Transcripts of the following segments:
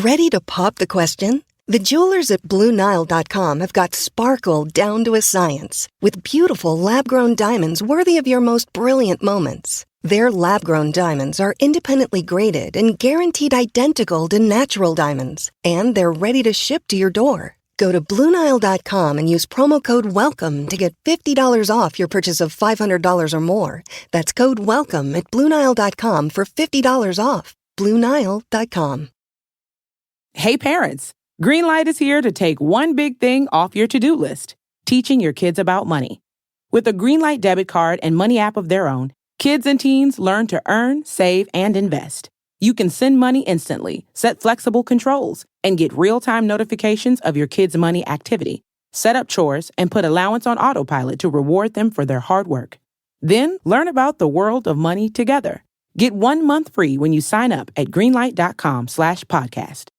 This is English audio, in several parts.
Ready to pop the question? The jewelers at BlueNile.com have got sparkle down to a science with beautiful lab-grown diamonds worthy of your most brilliant moments. Their lab-grown diamonds are independently graded and guaranteed identical to natural diamonds, and they're ready to ship to your door. Go to BlueNile.com and use promo code WELCOME to get $50 off your purchase of $500 or more. That's code WELCOME at BlueNile.com for $50 off. BlueNile.com. Hey parents, Greenlight is here to take one big thing off your to-do list, teaching your kids about money. With a Greenlight debit card and money app of their own, kids and teens learn to earn, save, and invest. You can send money instantly, set flexible controls, and get real-time notifications of your kids' money activity. Set up chores and put allowance on autopilot to reward them for their hard work. Then learn about the world of money together. Get 1 month free when you sign up at greenlight.com/podcast.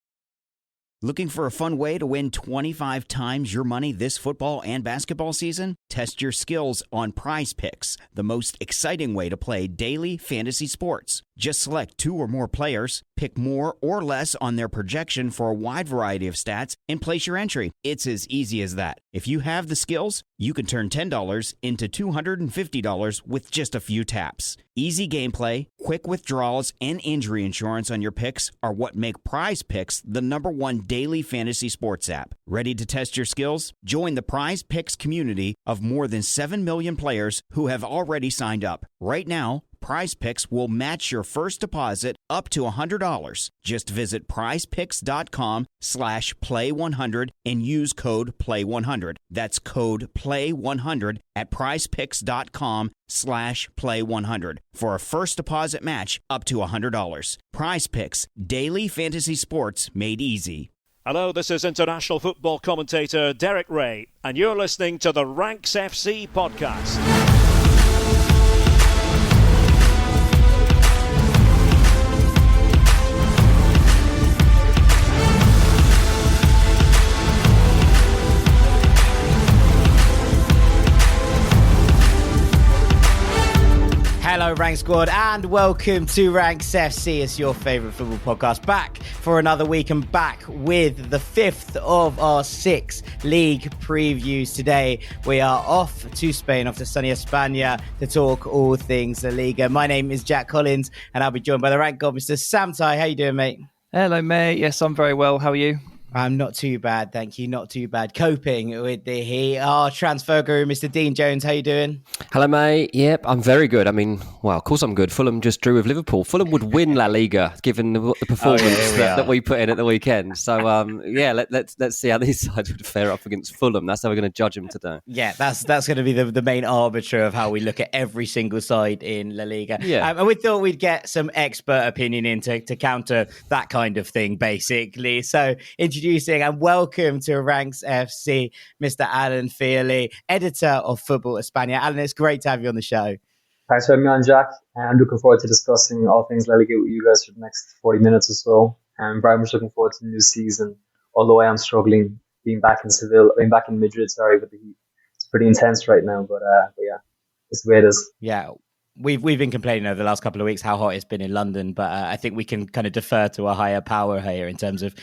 Looking for a fun way to win 25 times your money this football and basketball season? Test your skills on Prize Picks, the most exciting way to play daily fantasy sports. Just select 2 or more players, pick more or less on their projection for a wide variety of stats, and place your entry. It's as easy as that. If you have the skills, you can turn $10 into $250 with just a few taps. Easy gameplay, quick withdrawals, and injury insurance on your picks are what make Prize Picks the #1 daily fantasy sports app. Ready to test your skills? Join the Prize Picks community of more than 7 million players who have already signed up. Right now, Prize Picks will match your first deposit up to $100. Just visit prizepicks.com/play100 and use code play100. That's code play100 at prizepicks.com/play100 for a first deposit match up to $100. Prize Picks, daily fantasy sports made easy. Hello, this is international football commentator Derek Ray, and you're listening to the Ranks FC podcast. Hello, Rank Squad, and welcome to Ranks FC. It's your favourite football podcast, back for another week and back with the 5th of our 6 league previews. Today, we are off to Spain, off to sunny España, to talk all things La Liga. My name is Jack Collins, and I'll be joined by the Rank God, Mr. Sam Tai. How you doing, mate? Hello, mate. Yes, I'm very well. How are you? I'm not too bad, thank you. Not too bad. Coping with the heat. Our transfer guru, Mr. Dean Jones. How you doing? Hello, mate. Yep, I'm very good. I mean, well, of course I'm good. Fulham just drew with Liverpool. Fulham would win La Liga, given the performance that we put in at the weekend. So, let's see how these sides would fare up against Fulham. That's how we're going to judge them today. Yeah, that's going to be the main arbiter of how we look at every single side in La Liga. Yeah. And we thought we'd get some expert opinion in to counter that kind of thing, basically. So, introducing and welcome to Ranks FC, Mr. Alan Feehely, editor of Football España. Alan, it's great to have you on the show. Thanks for having me on, Jack. I'm looking forward to discussing all things La Liga with you guys for the next 40 minutes or so. I'm very much looking forward to the new season, although I am struggling being back in Madrid, with the heat. It's pretty intense right now, but yeah, it's the way it is. Yeah. We've been complaining over the last couple of weeks how hot it's been in London, but I think we can kind of defer to a higher power here in terms of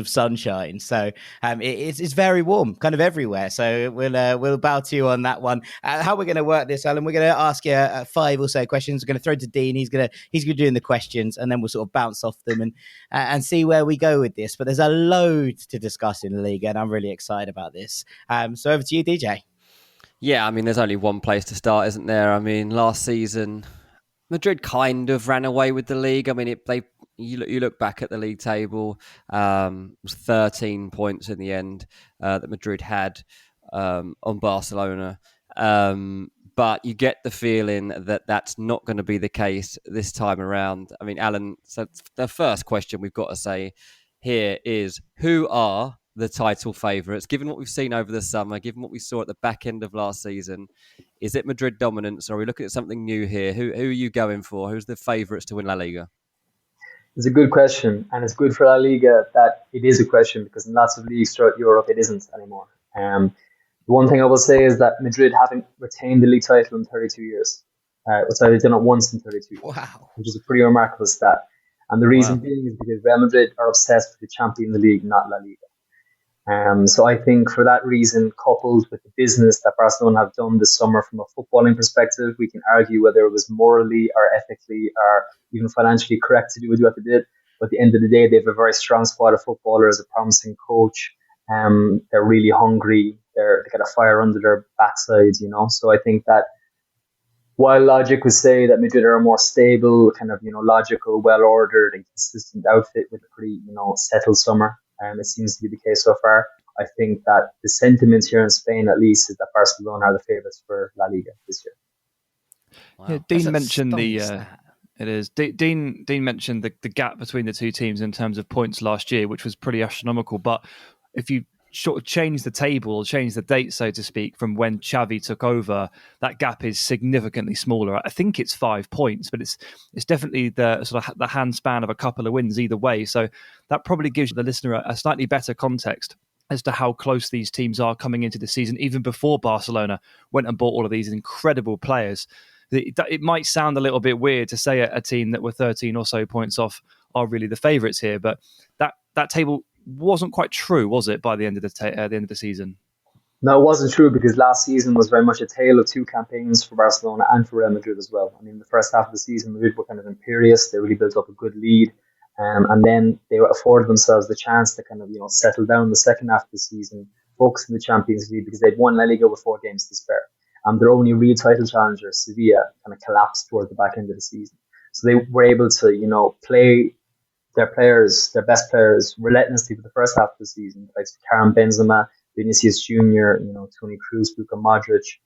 sunshine. So it's very warm, kind of everywhere. So we'll bow to you on that one. How we're going to work this, Alan? We're going to ask you 5 or so questions. We're going to throw to Dean. He's going to do the questions, and then we'll sort of bounce off them and see where we go with this. But there's a load to discuss in the league, and I'm really excited about this. So over to you, DJ. Yeah, I mean, there's only one place to start, isn't there? I mean, last season, Madrid kind of ran away with the league. I mean, you look back at the league table, it was 13 points in the end that Madrid had on Barcelona. But you get the feeling that that's not going to be the case this time around. I mean, Alan, so the first question we've got to say here is, who are the title favourites, given what we've seen over the summer, given what we saw at the back end of last season? Is it Madrid dominance, or are we looking at something new here? Who are you going for? Who's the favourites to win La Liga? It's a good question, and it's good for La Liga that it is a question, because in lots of leagues throughout Europe it isn't anymore. The one thing I will say is that Madrid haven't retained the league title in 32 years. They've done it once in 32 years, wow, which is a pretty remarkable stat. And the reason being is because Real Madrid are obsessed with the Champions League, not La Liga. So I think for that reason, coupled with the business that Barcelona have done this summer from a footballing perspective, we can argue whether it was morally or ethically or even financially correct to do what they did. But at the end of the day, they have a very strong squad of footballers, a promising coach. They're really hungry. They got a fire under their backsides, So I think that while logic would say that Madrid are a more stable, kind of, logical, well-ordered and consistent outfit with a pretty, settled summer, it seems to be the case so far. I think that the sentiment here in Spain, at least, is that Barcelona are the favourites for La Liga this year. Wow. Yeah, Dean mentioned Dean mentioned the gap between the two teams in terms of points last year, which was pretty astronomical. But if you sort of change the table or change the date, so to speak, from when Xavi took over, that gap is significantly smaller. I think it's 5 points, but it's definitely the sort of the handspan of a couple of wins either way. So that probably gives the listener a slightly better context as to how close these teams are coming into the season, even before Barcelona went and bought all of these incredible players. It might sound a little bit weird to say a team that were 13 or so points off are really the favourites here, but that table wasn't quite true, was it, by the end of the season? No, it wasn't true, because last season was very much a tale of two campaigns for Barcelona and for Real Madrid as well. I mean, the first half of the season, Madrid were kind of imperious. They really built up a good lead. And then they afforded themselves the chance to kind of, settle down the second half of the season, focus on the Champions League, because they'd won La Liga with 4 games to spare. And their only real title challenger, Sevilla, kind of collapsed towards the back end of the season. So they were able to, play their best players, relentlessly for the first half of the season, like Karim Benzema, Vinicius Jr., Toni Kroos, Luka Modric,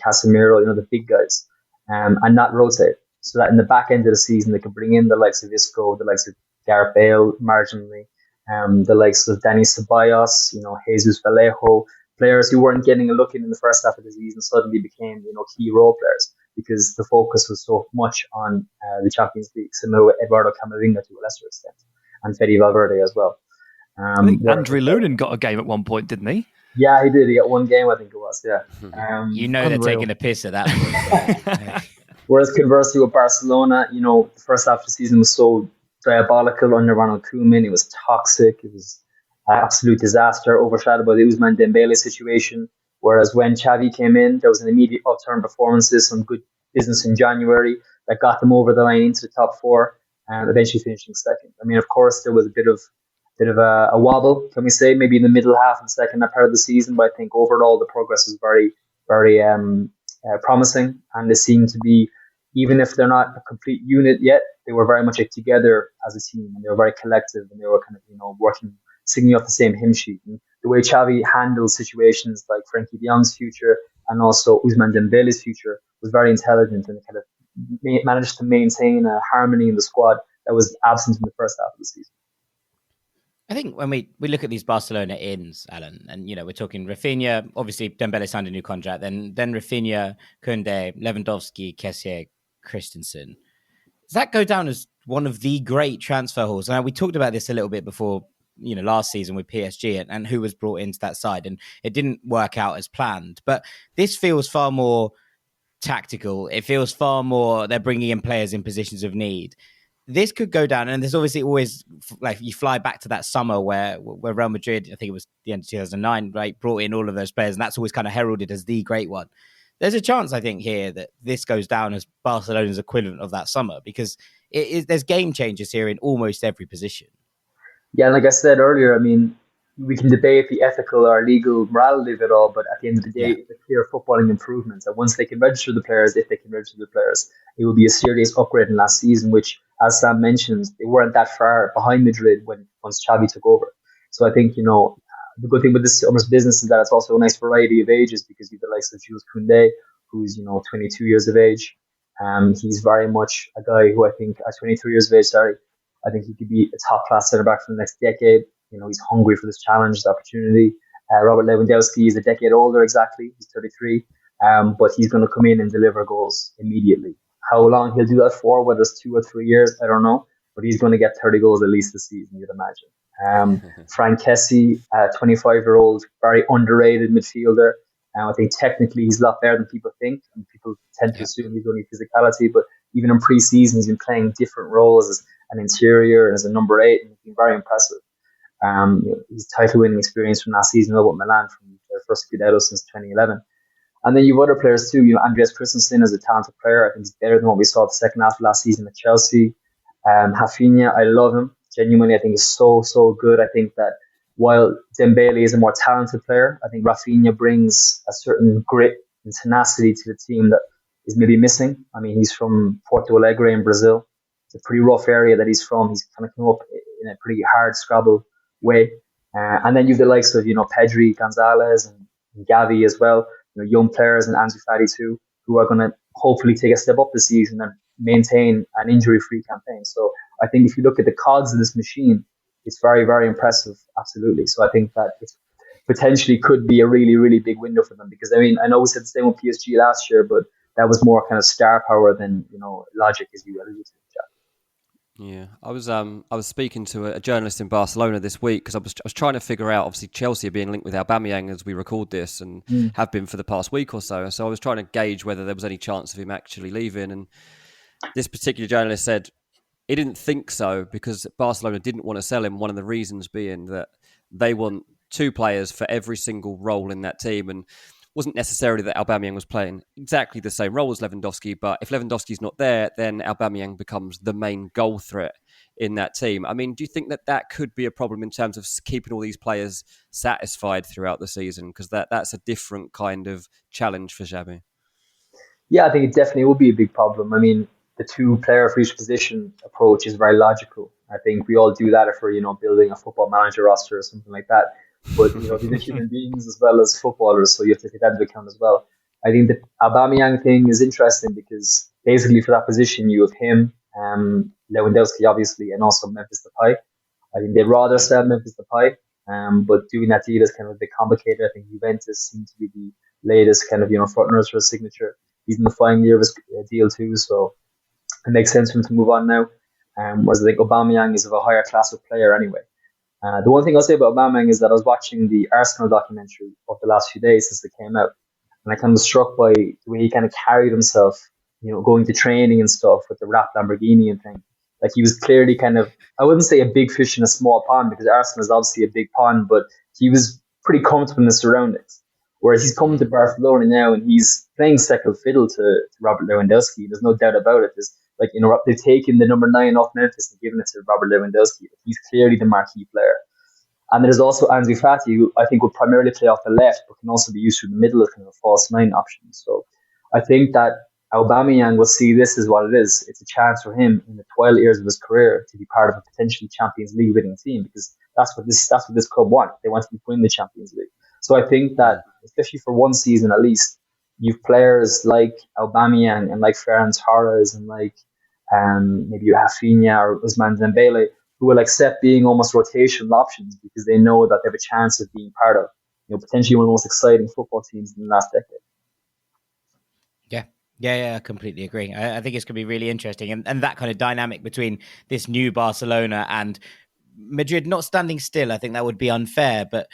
Casemiro, the big guys, and not rotate. So that in the back end of the season, they could bring in the likes of Isco, the likes of Gareth Bale marginally, the likes of Dani Ceballos, Jesus Vallejo, players who weren't getting a look in the first half of the season suddenly became, key role players, because the focus was so much on the Champions League, similar with Eduardo Camavinga to a lesser extent, and Fede Valverde as well. I think Andrew Lunin got a game at one point, didn't he? Yeah, he did. He got one game, I think it was, yeah. They're taking a piss at that point. Whereas conversely with Barcelona, the first half of the season was so diabolical under Ronald Koeman. It was toxic. It was an absolute disaster, overshadowed by the Ousmane Dembele situation. Whereas when Xavi came in, there was an immediate upturn performances, some good business in January that got them over the line into the top 4, and eventually finishing second. I mean, of course, there was a bit of a wobble, can we say, maybe in the middle half of the second part of the season, but I think overall the progress is very, very promising, and they seem to be, even if they're not a complete unit yet, they were very much together as a team, and they were very collective, and they were kind of working, singing off the same hymn sheet. And the way Xavi handled situations like Frenkie de Jong's future and also Ousmane Dembele's future was very intelligent, and kind of managed to maintain a harmony in the squad that was absent in the first half of the season. I think when we look at these Barcelona ins, Alan, and we're talking Rafinha, obviously Dembele signed a new contract, then Rafinha, Koundé, Lewandowski, Kessié, Christensen. Does that go down as one of the great transfer hauls? Now, we talked about this a little bit before, last season with PSG and who was brought into that side, and it didn't work out as planned. But this feels far more tactical. It feels far more they're bringing in players in positions of need. This could go down, and there's obviously always, like, you fly back to that summer where Real Madrid, I think it was the end of 2009, right, brought in all of those players, and that's always kind of heralded as the great one. There's a chance, I think, here that this goes down as Barcelona's equivalent of that summer, because there's game changers here in almost every position. Yeah, like I said earlier, I mean, we can debate the ethical or legal morality of it all, but at the end of the day, it's a clear footballing improvement. And once they can register the players, if they can register the players, it will be a serious upgrade in last season, which, as Sam mentioned, they weren't that far behind Madrid once Xavi took over. So I think, the good thing with this summer's business is that it's also a nice variety of ages, because you have the likes of Jules Koundé, who's, 22 years of age. He's very much a guy who I think at 23 years of age, I think he could be a top-class centre-back for the next decade. He's hungry for this challenge, this opportunity. Robert Lewandowski is a decade older, exactly. He's 33. But he's going to come in and deliver goals immediately. How long he'll do that for, whether it's 2 or 3 years, I don't know. But he's going to get 30 goals at least this season, you'd imagine. Frank Kessie, 25-year-old, very underrated midfielder. I think technically he's a lot better than people think. And people tend to assume he's only physicality. But even in pre-season, he's been playing different roles an interior and as a number 8, and he's been very impressive. His title winning experience from last season with Milan from their first Scudetto since 2011. And then you've other players too. Andreas Christensen is a talented player. I think he's better than what we saw the second half of last season at Chelsea. Rafinha, I love him. Genuinely, I think he's so good. I think that while Dembele is a more talented player, I think Rafinha brings a certain grit and tenacity to the team that is maybe missing. I mean, he's from Porto Alegre in Brazil. It's a pretty rough area that he's from. He's kind of come up in a pretty hard scrabble way. And then you've the likes of, Pedri, Gonzalez, and Gavi as well. Young players and Ansu Fati too, who are going to hopefully take a step up this season and maintain an injury-free campaign. So I think if you look at the cogs of this machine, it's very, very impressive, absolutely. So I think that it potentially could be a really, really big window for them because, I know we said the same with PSG last year, but that was more kind of star power than, logic, as you alluded to, Jack. Yeah, I was speaking to a journalist in Barcelona this week because I was trying to figure out, obviously Chelsea are being linked with Aubameyang as we record this and have been for the past week or so. So I was trying to gauge whether there was any chance of him actually leaving. And this particular journalist said he didn't think so because Barcelona didn't want to sell him. One of the reasons being that they want 2 players for every single role in that team, and wasn't necessarily that Aubameyang was playing exactly the same role as Lewandowski, but if Lewandowski's not there, then Aubameyang becomes the main goal threat in that team. I mean, do you think that could be a problem in terms of keeping all these players satisfied throughout the season? Because that's a different kind of challenge for Xabi. Yeah, I think it definitely will be a big problem. I mean, the 2 player for each position approach is very logical. I think we all do that if we're, building a football manager roster or something like that. But, these are human beings as well as footballers, so you have to take that into account as well. I think the Aubameyang thing is interesting because basically for that position, you have him, Lewandowski, obviously, and also Memphis Depay. I think they'd rather sell Memphis Depay, but doing that deal is kind of a bit complicated. I think Juventus seem to be the latest kind of, front runners for his signature. He's in the final year of his deal too, so it makes sense for him to move on now. Whereas I think Aubameyang is of a higher class of player anyway. The one thing I'll say about Aubameyang is that I was watching the Arsenal documentary of the last few days since it came out, and I kind of was struck by the way he kind of carried himself, going to training and stuff with the wrapped Lamborghini and thing. Like he was clearly kind of, I wouldn't say a big fish in a small pond because Arsenal is obviously a big pond, but he was pretty comfortable in his surroundings. Whereas he's coming to Barcelona now and he's playing second fiddle to Robert Lewandowski. There's no doubt about it. They've taken the number 9 off Memphis and given it to Robert Lewandowski. He's clearly the marquee player. And there's also Ansu Fati, who I think will primarily play off the left, but can also be used through the middle as kind of a false 9 option. So I think that Aubameyang will see this as what it is. It's a chance for him in the twilight years of his career to be part of a potentially Champions League winning team because that's what this club want. They want to win the Champions League. So I think that, especially for one season at least, you've players like Aubameyang and like Ferran Torres and like maybe Rafinha or Ousmane Dembele who will accept being almost rotational options because they know that they have a chance of being part of, potentially one of the most exciting football teams in the last decade. Yeah, I completely agree. I think it's going to be really interesting. And that kind of dynamic between this new Barcelona and Madrid not standing still, I think that would be unfair, but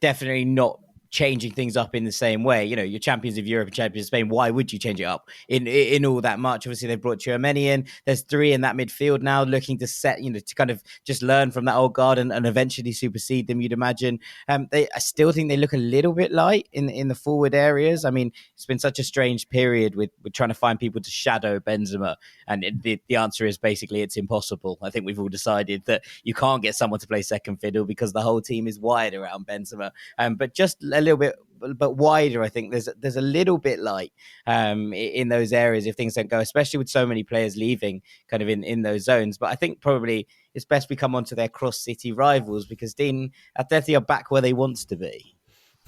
definitely not changing things up in the same way. You're champions of Europe and champions of Spain. Why would you change it up in all that much? Obviously, they've brought Tchouaméni in. There's 3 in that midfield now looking to set, to kind of just learn from that old guard and eventually supersede them, you'd imagine. I still think they look a little bit light in the forward areas. I mean, it's been such a strange period with trying to find people to shadow Benzema. And the answer is basically it's impossible. I think we've all decided that you can't get someone to play second fiddle because the whole team is wired around Benzema. But just a little bit but wider, I think there's a little bit light in those areas if things don't go, especially with so many players leaving kind of in those zones. But I think probably it's best we come on to their cross-city rivals because, Dean, Atleti are back where they want to be.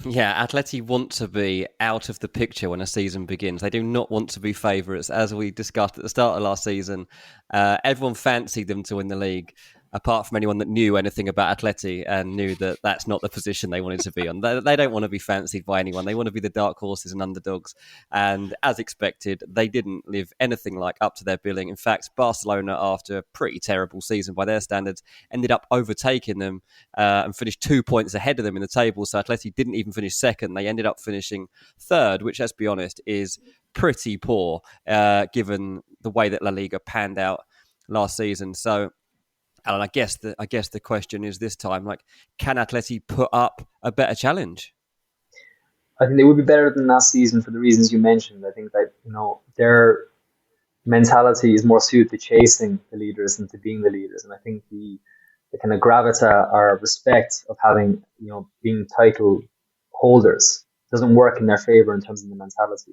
Yeah, Atleti want to be out of the picture when a season begins. They do not want to be favourites. As we discussed at the start of last season, everyone fancied them to win the league, apart from anyone that knew anything about Atleti and knew that that's not the position they wanted to be on. They don't want to be fancied by anyone. They want to be the dark horses and underdogs. And as expected, they didn't live anything like up to their billing. In fact, Barcelona, after a pretty terrible season by their standards, ended up overtaking them and finished 2 points ahead of them in the table. So Atleti didn't even finish second. They ended up finishing third, which, let's be honest, is pretty poor given the way that La Liga panned out last season. So Alan, I guess the question is this time, like, can Atleti put up a better challenge? I think they would be better than last season for the reasons you mentioned. I think that, their mentality is more suited to chasing the leaders than to being the leaders. And I think the kind of gravita or respect of having, being title holders doesn't work in their favor in terms of the mentality.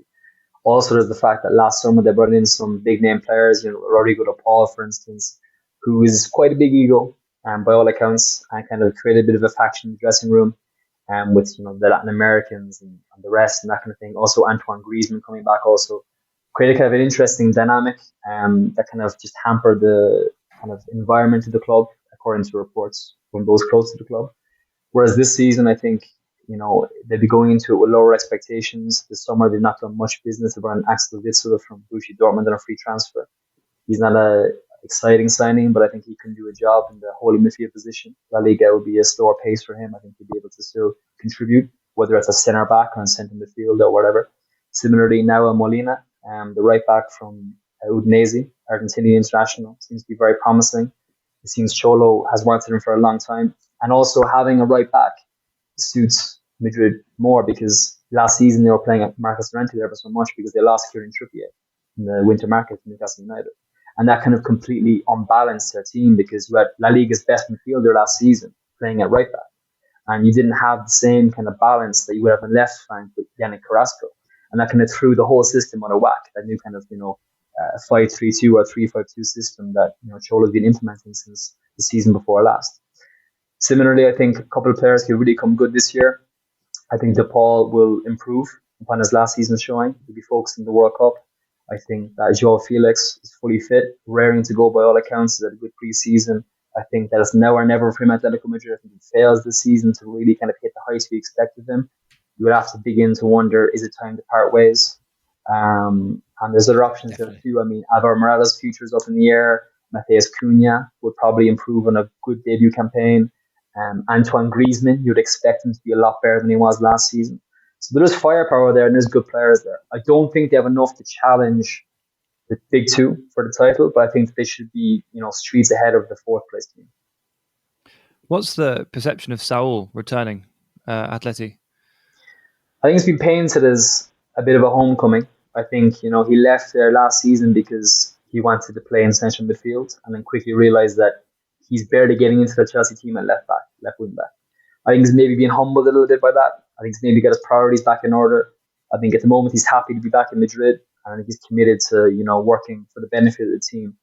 Also, there's the fact that last summer they brought in some big name players, Rodrigo de Paul, for instance, who is quite a big ego, by all accounts, and kind of created a bit of a faction in the dressing room, with the Latin Americans and the rest and that kind of thing. Also, Antoine Griezmann coming back also created kind of an interesting dynamic, that kind of just hampered the kind of environment of the club, according to reports from those close to the club. Whereas this season, I think, they'd be going into it with lower expectations. This summer, they've not done much business about Axel Witsel from Borussia Dortmund on a free transfer. He's not a exciting signing, but I think he can do a job in the holding midfield position. La Liga will be a slower pace for him. I think he'll be able to still contribute, whether it's a centre back or a centre midfield or whatever. Similarly, Nahuel Molina, the right back from Udinese, Argentinian international, seems to be very promising. It seems Cholo has wanted him for a long time. And also having a right back suits Madrid more, because last season they were playing at Marcus Llorente there for so much because they lost Kieran Trippier in the winter market to Newcastle United. And that kind of completely unbalanced their team, because you had La Liga's best midfielder last season playing at right back. And you didn't have the same kind of balance that you would have in left flank with Yannick Carrasco. And that kind of threw the whole system on a whack, that new kind of, 5-3-2 or 3-5-2 system that, Cholo's been implementing since the season before last. Similarly, I think a couple of players could really come good this year. I think De Paul will improve upon his last season's showing. He'll be focused on the World Cup. I think that Joao Felix is fully fit, raring to go by all accounts. He's had a good pre-season. I think that it's now or never for him at Atletico Madrid. I think he fails this season to really kind of hit the heights we expect of him. You would have to begin to wonder, is it time to part ways? And there's other options there too. I mean, Alvaro Morata's future is up in the air. Matheus Cunha would probably improve on a good debut campaign. Antoine Griezmann, you'd expect him to be a lot better than he was last season. So there is firepower there and there's good players there. I don't think they have enough to challenge the big two for the title, but I think they should be, streets ahead of the fourth place team. What's the perception of Saul returning Atleti? I think it's been painted as a bit of a homecoming. I think, he left there last season because he wanted to play in central midfield and then quickly realised that he's barely getting into the Chelsea team at left wing back. I think he's maybe being humbled a little bit by that. I think he's maybe got his priorities back in order. I think at the moment he's happy to be back in Madrid, and I think he's committed to, working for the benefit of the team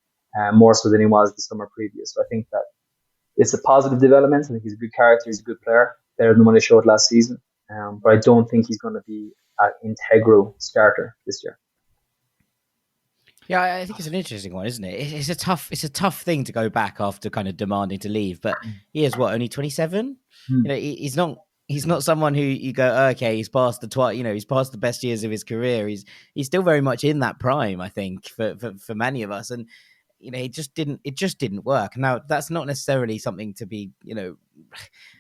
more so than he was the summer previous. So I think that it's a positive development. I think he's a good character, he's a good player, better than what he showed last season. But I don't think he's going to be an integral starter this year. Yeah, I think it's an interesting one, isn't it? It's a tough thing to go back after kind of demanding to leave. But he is only 27. He's not someone who you go, oh, okay, he's past he's past the best years of his career. He's still very much in that prime, I think, for many of us. And it just didn't work. Now, that's not necessarily something to be,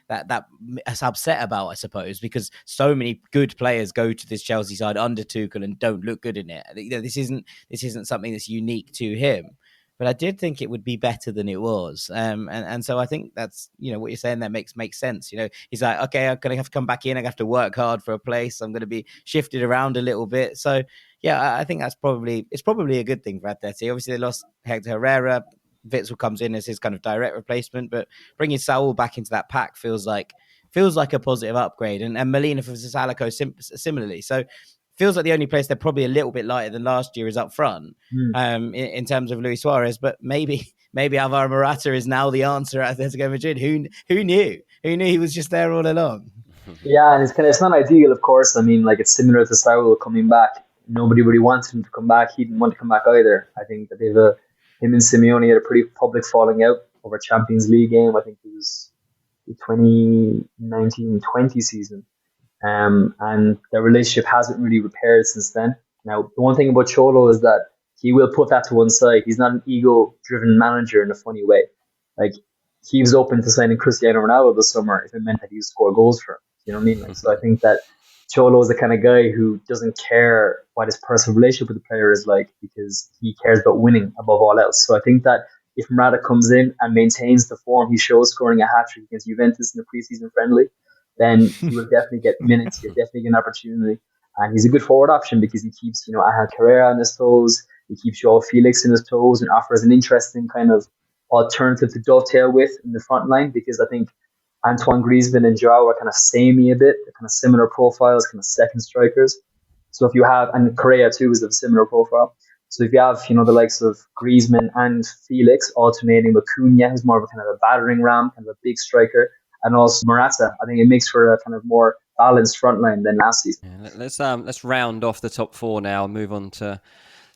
that's upset about, I suppose, because so many good players go to this Chelsea side under Tuchel and don't look good in it. This isn't something that's unique to him. But I did think it would be better than it was. And so I think that's, what you're saying there makes sense. He's like, okay, I'm going to have to come back in. I have to work hard for a place. I'm going to be shifted around a little bit. So, yeah, I think it's probably a good thing for Atleti. Obviously, they lost Hector Herrera. Witsel comes in as his kind of direct replacement. But bringing Saul back into that pack feels like a positive upgrade. And Molina for Sissalico similarly. So feels like the only place they're probably a little bit lighter than last year is up front in terms of Luis Suarez. But maybe Alvaro Morata is now the answer at Atletico Madrid. Who knew? Who knew he was just there all along? Yeah, and it's not ideal, of course. I mean, it's similar to Saul coming back. Nobody really wanted him to come back. He didn't want to come back either. I think that him and Simeone had a pretty public falling out over a Champions League game. I think it was the 2019-20 season. And their relationship hasn't really repaired since then. Now, the one thing about Cholo is that he will put that to one side. He's not an ego-driven manager in a funny way. He was open to signing Cristiano Ronaldo this summer if it meant that he would score goals for him. You know what I mean? So I think that Cholo is the kind of guy who doesn't care what his personal relationship with the player is like, because he cares about winning above all else. So I think that if Morata comes in and maintains the form he showed, scoring a hat-trick against Juventus in the preseason friendly, then he will definitely get minutes. He'll definitely get an opportunity. And he's a good forward option because he keeps, Angel Carrera on his toes. He keeps Joao Felix in his toes and offers an interesting kind of alternative to dovetail with in the front line, because I think Antoine Griezmann and Joao are kind of samey a bit. They're kind of similar profiles, kind of second strikers. So if you have, and Correa too is of a similar profile. So if you have, the likes of Griezmann and Felix alternating with Cunha, who's more of a kind of a battering ram, kind of a big striker, and also Morata, I think it makes for a kind of more balanced front line than last season. Yeah, let's round off the top four now and move on to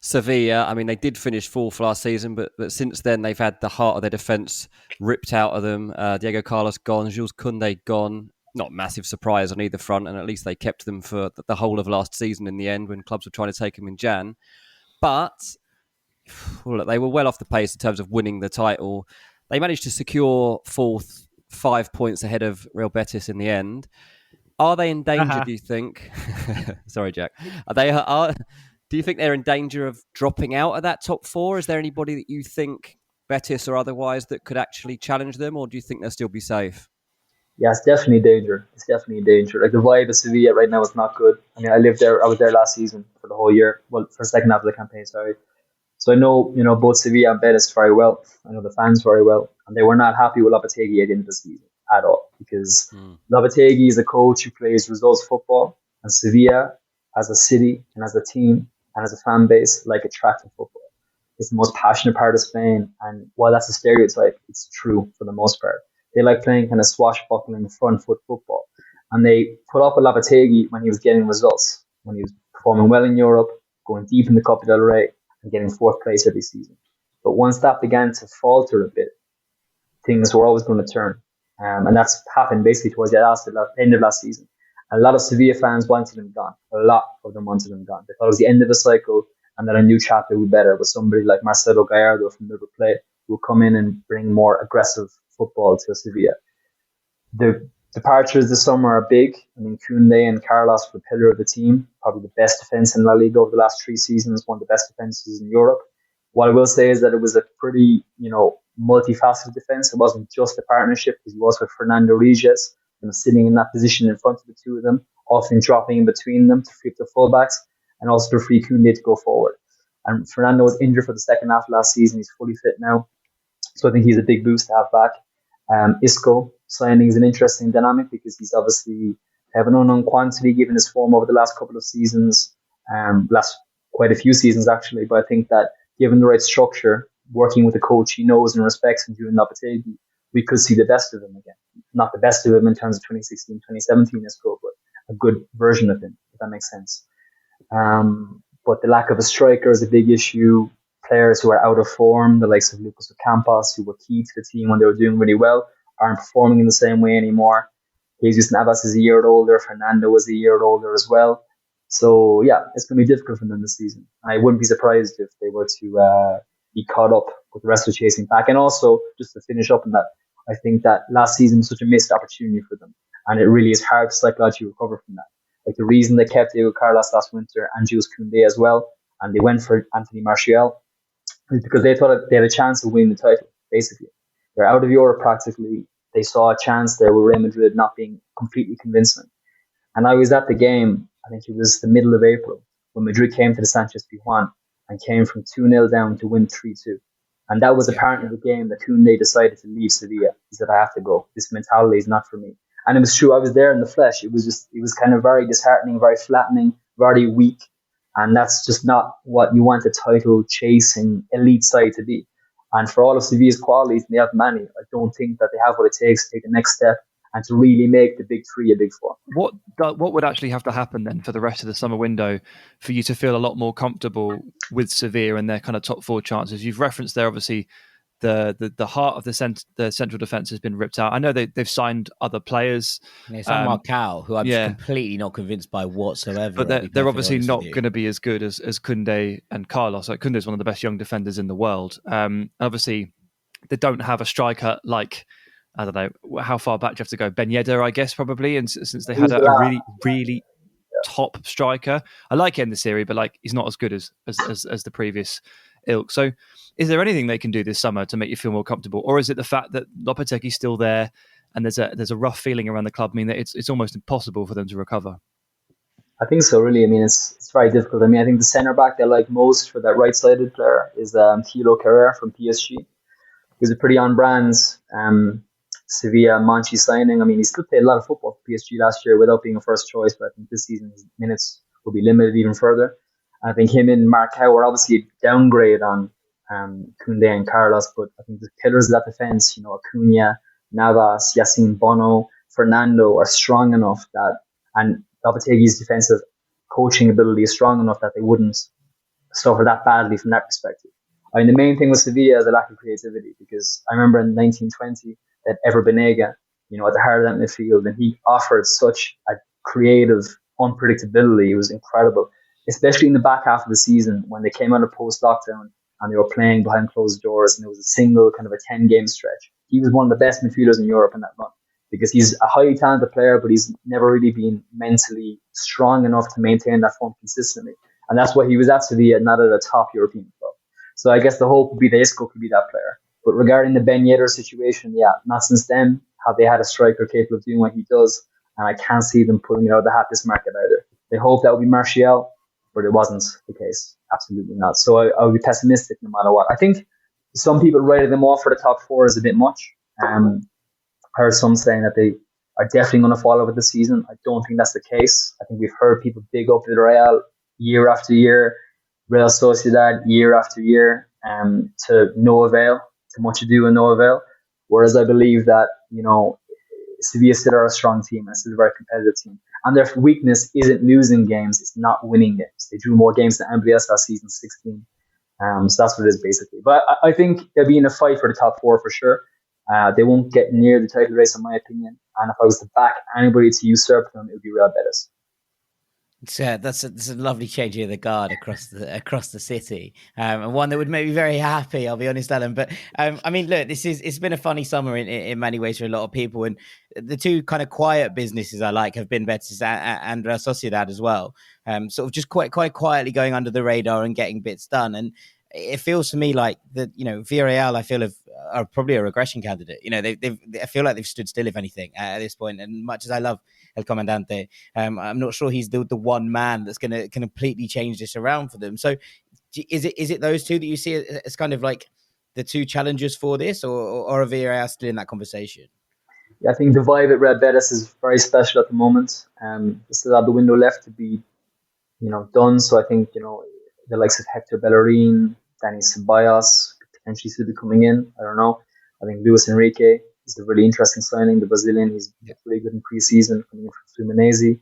Sevilla. I mean, they did finish fourth last season, but since then they've had the heart of their defence ripped out of them. Diego Carlos gone, Jules Koundé gone. Not massive surprise on either front, and at least they kept them for the whole of last season in the end when clubs were trying to take them in Jan. But they were well off the pace in terms of winning the title. They managed to secure fourth, 5 points ahead of Real Betis in the end. Are they in danger, do you think? Sorry, Jack. Do you think they're in danger of dropping out of that top four? Is there anybody that you think, Betis or otherwise, that could actually challenge them, or do you think they'll still be safe? Yeah, it's definitely danger. It's definitely a danger. Like the vibe of Sevilla right now is not good. I mean, I was there last season for the whole year. Well, for the second half of the campaign, sorry. So I know, both Sevilla and Betis very well. I know the fans very well. And they were not happy with Lopetegui at the end of the season at all. Because Lopetegui is a coach who plays results football. And Sevilla, as a city and as a team and as a fan base, like attractive football. It's the most passionate part of Spain. And while that's a stereotype, it's true for the most part. They like playing kind of swashbuckling front foot football. And they put up a Lopetegui when he was getting results, when he was performing well in Europe, going deep in the Copa del Rey and getting fourth place every season. But once that began to falter a bit, things were always going to turn. And that's happened basically towards the end of last season. And a lot of Sevilla fans wanted him gone. A lot of them wanted him gone. They thought it was the end of the cycle and that a new chapter would be better with somebody like Marcelo Gallardo from River Plate who will come in and bring more aggressive football to Sevilla. The departures this summer are big. I mean, Koundé and Carlos were the pillar of the team, probably the best defence in La Liga over the last 3 seasons, one of the best defences in Europe. What I will say is that it was a pretty, multifaceted defence. It wasn't just a partnership, because he was with Fernando Regis, sitting in that position in front of the two of them, often dropping in between them to free up the fullbacks, and also to free Koundé to go forward. And Fernando was injured for the second half of last season. He's fully fit now. So I think he's a big boost to have back. Isco signing is an interesting dynamic because he's obviously have an unknown quantity given his form over the last couple of seasons, last quite a few seasons actually. But I think that given the right structure, working with a coach he knows and respects and doing Lopetegui, we could see the best of him again. Not the best of him in terms of 2016, 2017 Isco, but a good version of him, if that makes sense. But the lack of a striker is a big issue. Players who are out of form, the likes of Lucas Ocampos, who were key to the team when they were doing really well, aren't performing in the same way anymore. Jesus Navas is a year older. Fernando was a year older as well. So, yeah, it's going to be difficult for them this season. I wouldn't be surprised if they were to be caught up with the rest of the chasing pack. And also, just to finish up on that, I think that last season was such a missed opportunity for them. And it really is hard to psychologically recover from that. Like the reason they kept Diego Carlos last winter and Jules Koundé as well, and they went for Anthony Martial, is because they thought they had a chance of winning the title, basically. They're out of Europe practically. They saw a chance there with Real Madrid not being completely convincing. And I was at the game, I think it was the middle of April, when Madrid came to the Sanchez Pizjuan and came from 2-0 down to win 3-2. And that was a part of the game that Koundé decided to leave Sevilla. He said, I have to go. This mentality is not for me. And it was true. I was there in the flesh. It was kind of very disheartening, very flattening, very weak. And that's just not what you want a title chasing elite side to be. And for all of Sevilla's qualities, and they have many, I don't think that they have what it takes to take the next step and to really make the big three a big four. What would actually have to happen then for the rest of the summer window for you to feel a lot more comfortable with Sevilla and their kind of top four chances? You've referenced there, obviously, the heart of the central defence has been ripped out. I know they've signed other players. It's Marcal, who I'm just completely not convinced by whatsoever. But they're obviously not going to be as good as Koundé and Carlos. Like, Koundé is one of the best young defenders in the world. Obviously, they don't have a striker like, I don't know, how far back do you have to go? Ben Yedder, I guess, probably. And since they had a really, really top striker. I like him in the series, but like he's not as good as the previous ilk. So is there anything they can do this summer to make you feel more comfortable? Or is it the fact that Lopetegui's still there and there's a rough feeling around the club, I mean, that it's almost impossible for them to recover? I think so, really. I mean, it's very difficult. I mean, I think the centre back they like most for that right-sided player is Thilo Kehrer from PSG. He was a pretty on-brand Sevilla Monchi signing. I mean, he still played a lot of football for PSG last year without being a first choice, but I think this season his minutes will be limited even further. I think him and Marcao were obviously a downgrade on Koundé and Carlos, but I think the pillars of that defence, Acuna, Navas, Yacine Bono, Fernando are strong enough that, and Lopetegui's defensive coaching ability is strong enough that they wouldn't suffer that badly from that perspective. I mean, the main thing with Sevilla is the lack of creativity, because I remember in 1920 that Ever Banega, at the heart of that midfield, and he offered such a creative unpredictability. It was incredible, especially in the back half of the season when they came out of post-lockdown and they were playing behind closed doors and it was a single kind of a 10-game stretch. He was one of the best midfielders in Europe in that run, because he's a highly talented player, but he's never really been mentally strong enough to maintain that form consistently. And that's why he was at Sevilla, not at a top European club. So I guess the hope would be that Isco could be that player. But regarding the Ben Yedder situation, not since then have they had a striker capable of doing what he does. And I can't see them pulling it out of the hat this market either. They hope that would be Martial, but it wasn't the case. Absolutely not. So I would be pessimistic no matter what. I think some people writing them off for the top four is a bit much. I heard some saying that they are definitely going to fall over the season. I don't think that's the case. I think we've heard people big up Villarreal year after year, Real Sociedad year after year, to no avail, to much ado and no avail. Whereas I believe that, Sevilla still are a strong team and still a very competitive team. And their weakness isn't losing games, it's not winning games. They drew more games than MBS last season, 16. So that's what it is basically. But I think they'll be in a fight for the top four for sure. They won't get near the title race in my opinion. And if I was to back anybody to usurp them, it would be Real Betis. That's a lovely change of the guard across the city, and one that would make me very happy. I'll be honest, Alan. But I mean, look, it's been a funny summer in many ways for a lot of people, and the two kind of quiet businesses I like have been Betis and Real Sociedad as well. Sort of just quite quietly going under the radar and getting bits done. And it feels to me like that, Villarreal, I feel are probably a regression candidate. I feel like they've stood still, if anything, at this point. And much as I love El Comandante, I'm not sure he's the one man that's going to completely change this around for them. So is it those two that you see as kind of like the two challengers for this, or are Villarreal still in that conversation? Yeah, I think the vibe at Real Betis is very special at the moment. They still have the window left to be, done. So I think, the likes of Hector Bellerin, Dani Ceballos could potentially still be coming in. I don't know. I think Luis Enrique is a really interesting signing. The Brazilian, he's really good in pre-season, coming in from Fluminense.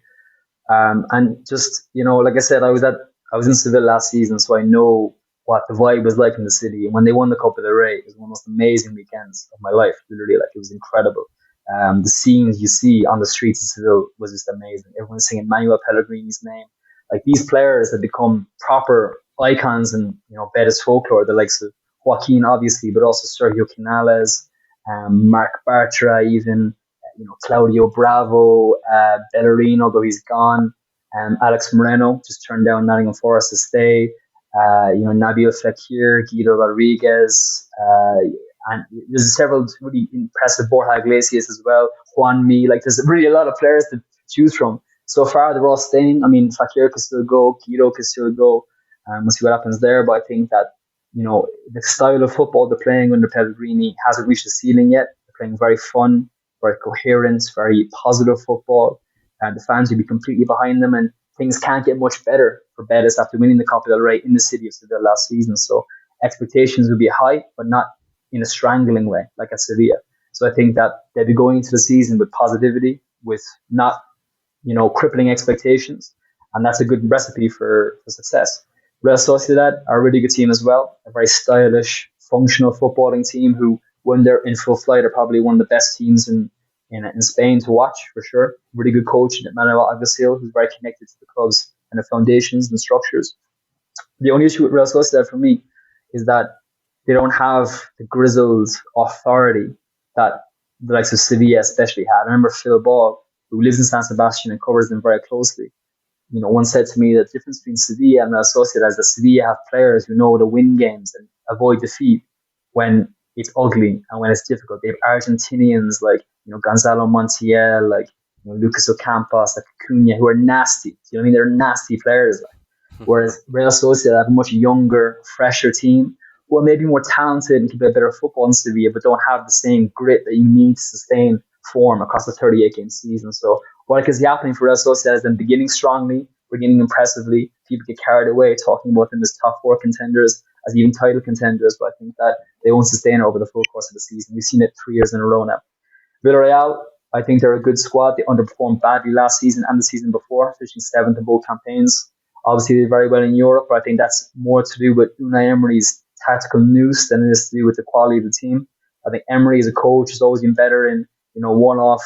And just, like I said, I was in Seville last season, so I know what the vibe was like in the city. And when they won the Copa del Rey, it was one of the most amazing weekends of my life. Literally, it was incredible. The scenes you see on the streets of Seville was just amazing. Everyone's singing Manuel Pellegrini's name. Like, these players have become proper icons in Betis folklore, the likes of Joaquin, obviously, but also Sergio Canales, Marc Bartra, even Claudio Bravo, Bellerin, although he's gone, Alex Moreno just turned down Nottingham Forest to stay, Nabil Fekir, Guido Rodriguez, and there's several really impressive, Borja Iglesias as well, Juan Mi. Like, there's really a lot of players to choose from. So far, they're all staying. I mean, Fekir could still go, Guido could still go. We'll see what happens there. But I think that, the style of football they're playing under Pellegrini hasn't reached the ceiling yet. They're playing very fun, very coherent, very positive football. And the fans will be completely behind them. And things can't get much better for Betis after winning the Copa del Rey in the city of Seville last season. So expectations will be high, but not in a strangling way, like at Sevilla. So I think that they'll be going into the season with positivity, with not, crippling expectations. And that's a good recipe for success. Real Sociedad are a really good team as well. A very stylish, functional footballing team who, when they're in full flight, are probably one of the best teams in Spain to watch, for sure. Really good coach, Manuel Alguacil, who's very connected to the club's and the foundations and structures. The only issue with Real Sociedad for me is that they don't have the grizzled authority that the likes of Sevilla especially had. I remember Phil Ball, who lives in San Sebastian and covers them very closely. one said to me that the difference between Sevilla and Real Sociedad is that Sevilla have players who know to win games and avoid defeat when it's ugly and when it's difficult. They have Argentinians like, Gonzalo Montiel, like, Lucas Ocampos, like Acuna, who are nasty. You know what I mean? They're nasty players. Whereas Real Sociedad have a much younger, fresher team who are maybe more talented and can play better football in Sevilla, but don't have the same grit that you need to sustain form across the 38-game season. So what is happening for Real Sociedad is them beginning strongly, beginning impressively. People get carried away talking about them as top four contenders, as even title contenders, but I think that they won't sustain it over the full course of the season. We've seen it 3 years in a row now. Villarreal, I think they're a good squad. They underperformed badly last season and the season before, finishing 7th in both campaigns. Obviously, they did very well in Europe, but I think that's more to do with Unai Emery's tactical nous than it is to do with the quality of the team. I think Emery as a coach has always been better in, one-off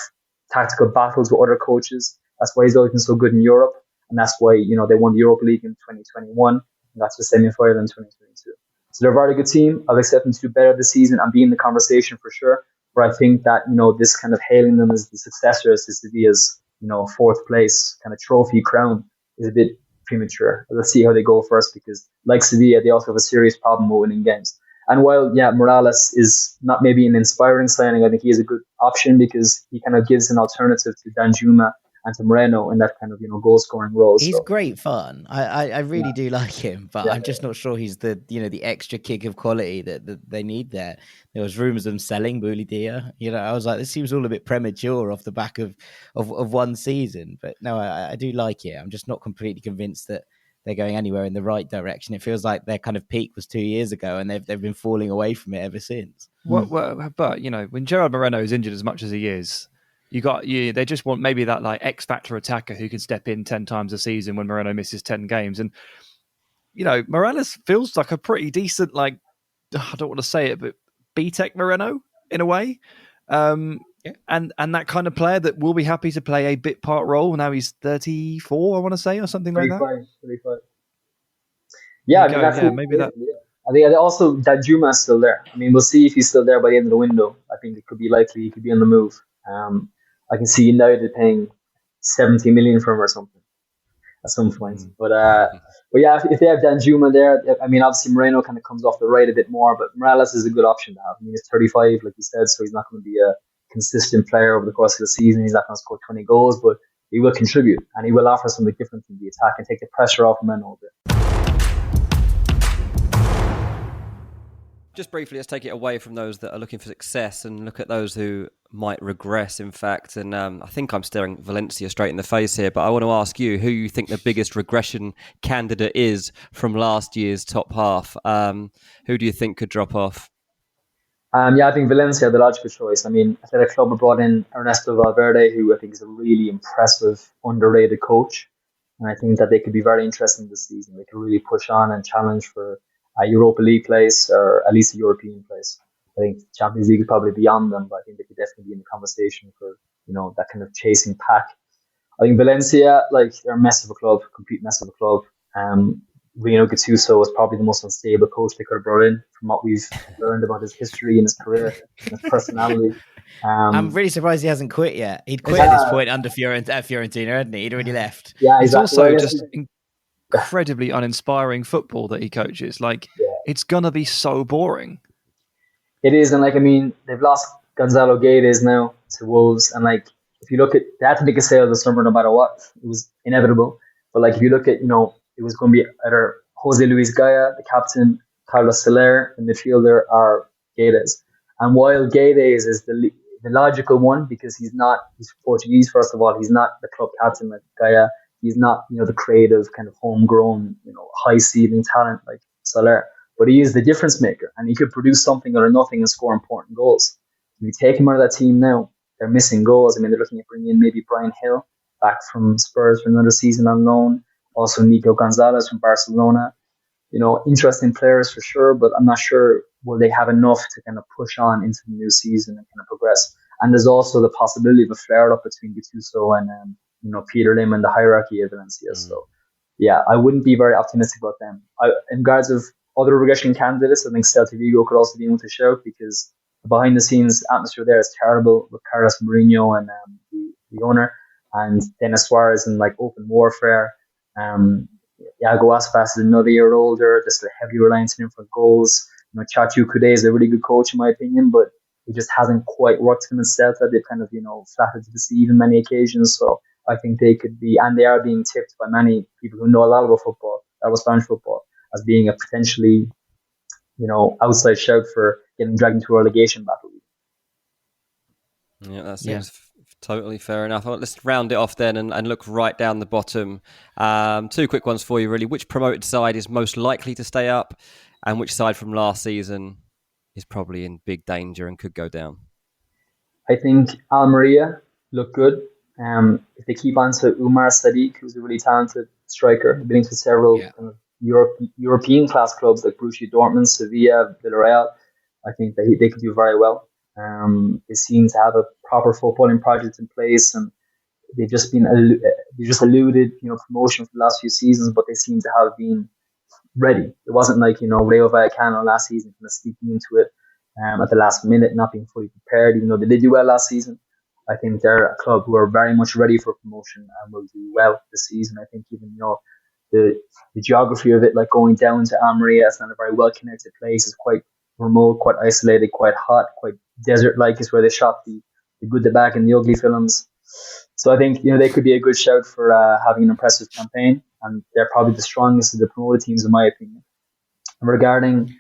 tactical battles with other coaches. That's why he's always been so good in Europe, and that's why, they won the Europa League in 2021, and that's the semi-final in 2022. So they're a very good team. I'll accept them to do better this season and be in the conversation for sure. But I think that, this kind of hailing them as the successors to Sevilla's, 4th place kind of trophy crown is a bit premature. Let's see how they go first, because like Sevilla, they also have a serious problem with winning games. And while, Morales is not maybe an inspiring signing, I think he is a good option because he kind of gives an alternative to Danjuma and to Moreno in that kind of, goal-scoring role. He's great fun. I really do like him, but I'm just not sure he's the, the extra kick of quality that they need there. There was rumours of them selling Bulidia. I was like, this seems all a bit premature off the back of one season. But no, I do like it. I'm just not completely convinced that they're going anywhere in the right direction. It feels like their kind of peak was 2 years ago, and they've been falling away from it ever since. But when Gerard Moreno is injured as much as he is, they just want maybe that like X factor attacker who can step in 10 times a season when Moreno misses 10 games. And Morales feels like a pretty decent, like, I don't want to say it, but B-Tech Moreno in a way. And that kind of player that will be happy to play a bit part role. Now he's 34, I want to say, or something like that. 35. Yeah, maybe that. I think also that Juma is still there. I mean, we'll see if he's still there by the end of the window. I think it could be likely he could be on the move. I can see United paying 70 million for him or something at some point. But yeah, if they have Danjuma there, I mean, obviously Moreno kind of comes off the right a bit more, but Morales is a good option to have. I mean, he's 35, like you said, so he's not going to be a consistent player over the course of the season. He's not going to score 20 goals, but he will contribute and he will offer something different in the attack and take the pressure off Moreno a bit. Just briefly, let's take it away from those that are looking for success and look at those who might regress, in fact. And I think I'm staring Valencia straight in the face here, but I want to ask you who you think the biggest regression candidate is from last year's top half. Who do you think could drop off? I think Valencia, the logical choice. I mean, Athletic Club have brought in Ernesto Valverde, who I think is a really impressive, underrated coach. And I think that they could be very interesting this season. They could really push on and challenge for a Europa League place or at least a European place. I think Champions League is probably beyond them, but I think they could definitely be in the conversation for, that kind of chasing pack. I think Valencia, they're a mess of a club, complete mess of a club. Rino Gattuso was probably the most unstable coach they could have brought in from what we've learned about his history and his career and his personality. I'm really surprised he hasn't quit yet. He'd quit at this point under Fiorentina, hadn't he? He'd already left. Yeah, exactly. It's also just incredibly uninspiring football that he coaches. It's going to be so boring. It is, and they've lost Gonzalo Guedes now to Wolves, and if you look at, they had to make a sale this summer no matter what. It was inevitable. But if you look at, it was going to be either Jose Luis Gaya, the captain, Carlos Soler, the midfielder, or Guedes. And while Guedes is the logical one, because he's Portuguese, first of all, he's not the club captain like Gaya. He's not, the creative kind of homegrown, high ceiling talent like Soler. But he is the difference maker, and he could produce something out of nothing and score important goals. If you take him out of that team now, they're missing goals. I mean, they're looking at bringing in maybe Brian Hill back from Spurs for another season on loan. Also Nico Gonzalez from Barcelona. Interesting players for sure, but I'm not sure will they have enough to kind of push on into the new season and kind of progress. And there's also the possibility of a flare-up between Gattuso and Peter Lim and the hierarchy of Valencia. So, yeah, I wouldn't be very optimistic about them. In regards of other regression candidates, I think Celta Vigo could also be in with a shout because the behind-the-scenes atmosphere there is terrible with Carlos Mourinho and the owner, and Denis Suarez in open warfare. Iago Aspas is another year older. Just a heavy reliance on him for goals. Chachu Kude is a really good coach in my opinion, but he just hasn't quite worked for himself. That they've kind of flattered to deceive on many occasions. So I think they could be, and they are being tipped by many people who know a lot about football, about Spanish football, as being a potentially outside shout for getting dragged into a relegation battle. Yeah, that seems totally fair enough. Let's round it off then and look right down the bottom. Two quick ones for you, really. Which promoted side is most likely to stay up, and which side from last season is probably in big danger and could go down? I think Almeria look good. If they keep on to Umar Sadiq, who's a really talented striker, been to several kind of European class clubs like Borussia Dortmund, Sevilla, Villarreal, I think they could do very well. They seem to have a proper footballing project in place, and they've just eluded promotion for the last few seasons, but they seem to have been ready. It wasn't like Rayo Vallecano last season kind of sneaking into it at the last minute, not being fully prepared, even though they did do well last season. I think they're a club who are very much ready for promotion and will do well this season. I think even the geography of it, like going down to Almeria, it's not a very well connected place. It's quite remote, quite isolated, quite hot, quite desert like. It's where they shot the Good, the Bad, and the Ugly films. So I think they could be a good shout for having an impressive campaign, and they're probably the strongest of the promoted teams in my opinion. And regarding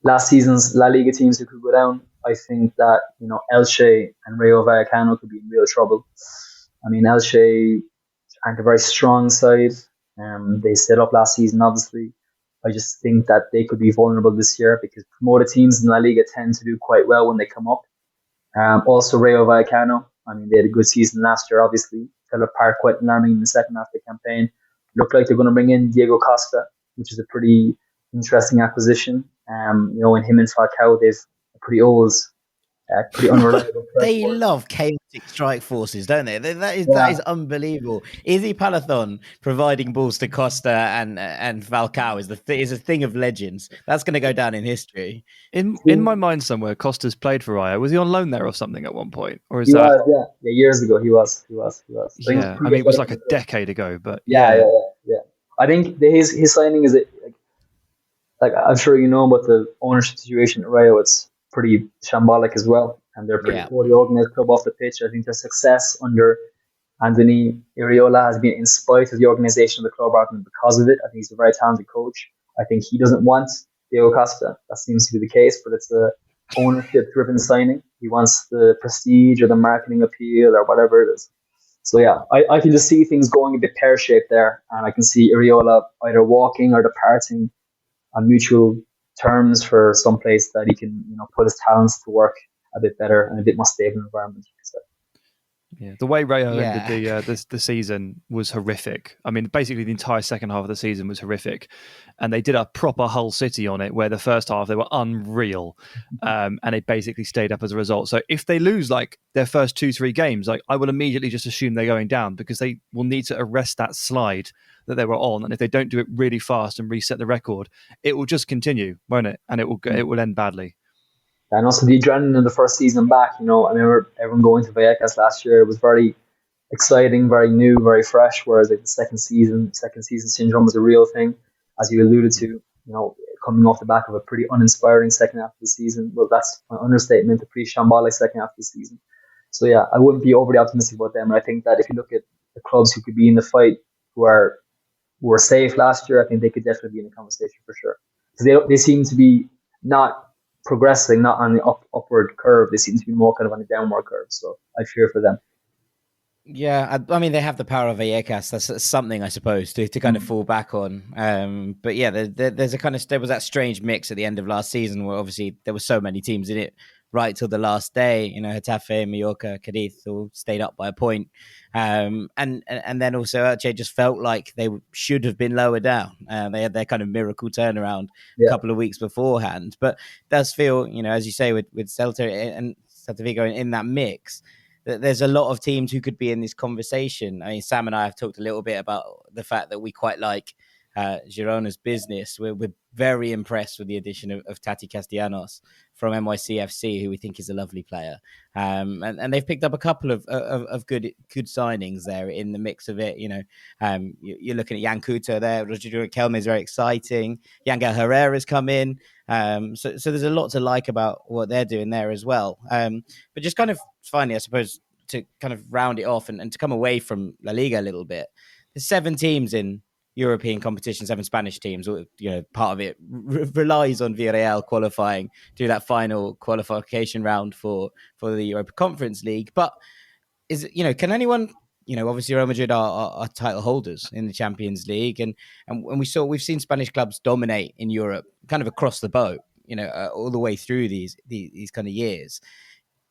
last season's La Liga teams who could go down, I think that Elche and Rayo Vallecano could be in real trouble. I mean, Elche aren't a very strong side. They set up last season, obviously. I just think that they could be vulnerable this year because promoted teams in La Liga tend to do quite well when they come up. Also, Rayo Vallecano. I mean, they had a good season last year, obviously. Fell apart quite alarming in the second half of the campaign. Looked like they're going to bring in Diego Costa, which is a pretty interesting acquisition. In him and Falcao, they've a pretty old, pretty unreliable. They love chaotic strike forces, don't they? That is unbelievable. Izzy Palathon providing balls to Costa and Falcao is a thing of legends. That's going to go down in history. In my mind somewhere, Costa's played for Rayo. Was he on loan there or something at one point? Or is he that? Was, years ago he was. Yeah, I mean it was like a decade ago, but yeah. I think his signing is like I'm sure you know about the ownership situation at Rayo. It's pretty shambolic as well, and they're a pretty poorly organized club off the pitch. I think their success under Anthony Iriola has been in spite of the organization of the club rather than because of it. I think he's a very talented coach. I think he doesn't want Diego Costa. That seems to be the case, but it's a ownership-driven signing. He wants the prestige or the marketing appeal or whatever it is. So I can just see things going a bit pear-shaped there, and I can see Iriola either walking or departing on mutual terms for some place that he can put his talents to work a bit better and a bit more stable environment. Yeah, the way Rayo ended the season was horrific. I mean, basically the entire second half of the season was horrific, and they did a proper Hull City on it, where the first half they were unreal, and they basically stayed up as a result. So if they lose like their first 2-3 games, like I will immediately just assume they're going down because they will need to arrest that slide that they were on, and if they don't do it really fast and reset the record, it will just continue, won't it? And it will end badly. And also the adrenaline of the first season back, I remember everyone going to Vallecas last year. It was very exciting, very new, very fresh, whereas like the second season syndrome was a real thing, as you alluded to, coming off the back of a pretty uninspiring second half of the season. Well, that's an understatement, a pretty shambolic second half of the season. So I wouldn't be overly optimistic about them. And I think that if you look at the clubs who could be in the fight who were safe last year, I think they could definitely be in the conversation for sure. Because they seem to be not progressing, not on the upward curve. They seem to be more kind of on the downward curve. So I fear for them. Yeah, I mean, they have the power of Vallecas. That's something, I suppose, to kind of fall back on. But yeah, there's there was that strange mix at the end of last season where obviously there were so many teams in it right till the last day. Getafe, Mallorca, Cadiz all stayed up by a point. And then also Elche just felt like they should have been lower down. They had their kind of miracle turnaround a couple of weeks beforehand. But it does feel, as you say, with Celta and Celta Vigo in that mix, that there's a lot of teams who could be in this conversation. I mean, Sam and I have talked a little bit about the fact that we quite like Girona's business. We're very impressed with the addition of Tati Castellanos from NYCFC, who we think is a lovely player. And they've picked up a couple of good signings there in the mix of it. You're looking at Jan Couto there. Rodrigo Kelme is very exciting. Yangel Herrera's come in. So there's a lot to like about what they're doing there as well. But just kind of finally, I suppose, to kind of round it off and to come away from La Liga a little bit, there's 7 teams in European competition, 7 Spanish teams. Part of it relies on Villarreal qualifying to that final qualification round for the Europa Conference League. But can anyone, obviously Real Madrid are title holders in the Champions League, and we've seen Spanish clubs dominate in Europe, kind of across the boat, all the way through these kind of years.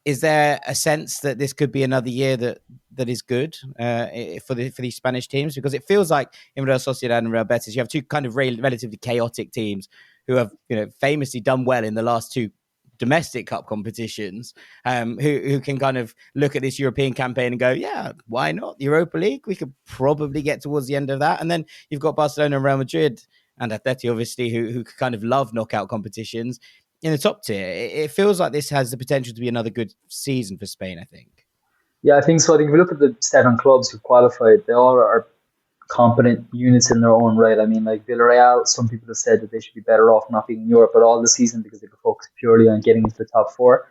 Is there a sense that this could be another year that is good for these Spanish teams? Because it feels like in Real Sociedad and Real Betis, you have 2 kind of relatively chaotic teams who have famously done well in the last 2 domestic cup competitions, who can kind of look at this European campaign and go, yeah, why not? The Europa League, we could probably get towards the end of that. And then you've got Barcelona and Real Madrid and Atleti, obviously, who kind of love knockout competitions in the top tier. It feels like this has the potential to be another good season for Spain, I think. Yeah, I think so. I think if you look at the 7 clubs who qualified, they all are competent units in their own right. I mean, like Villarreal, some people have said that they should be better off not being in Europe at all this season because they could focus purely on getting into the top 4.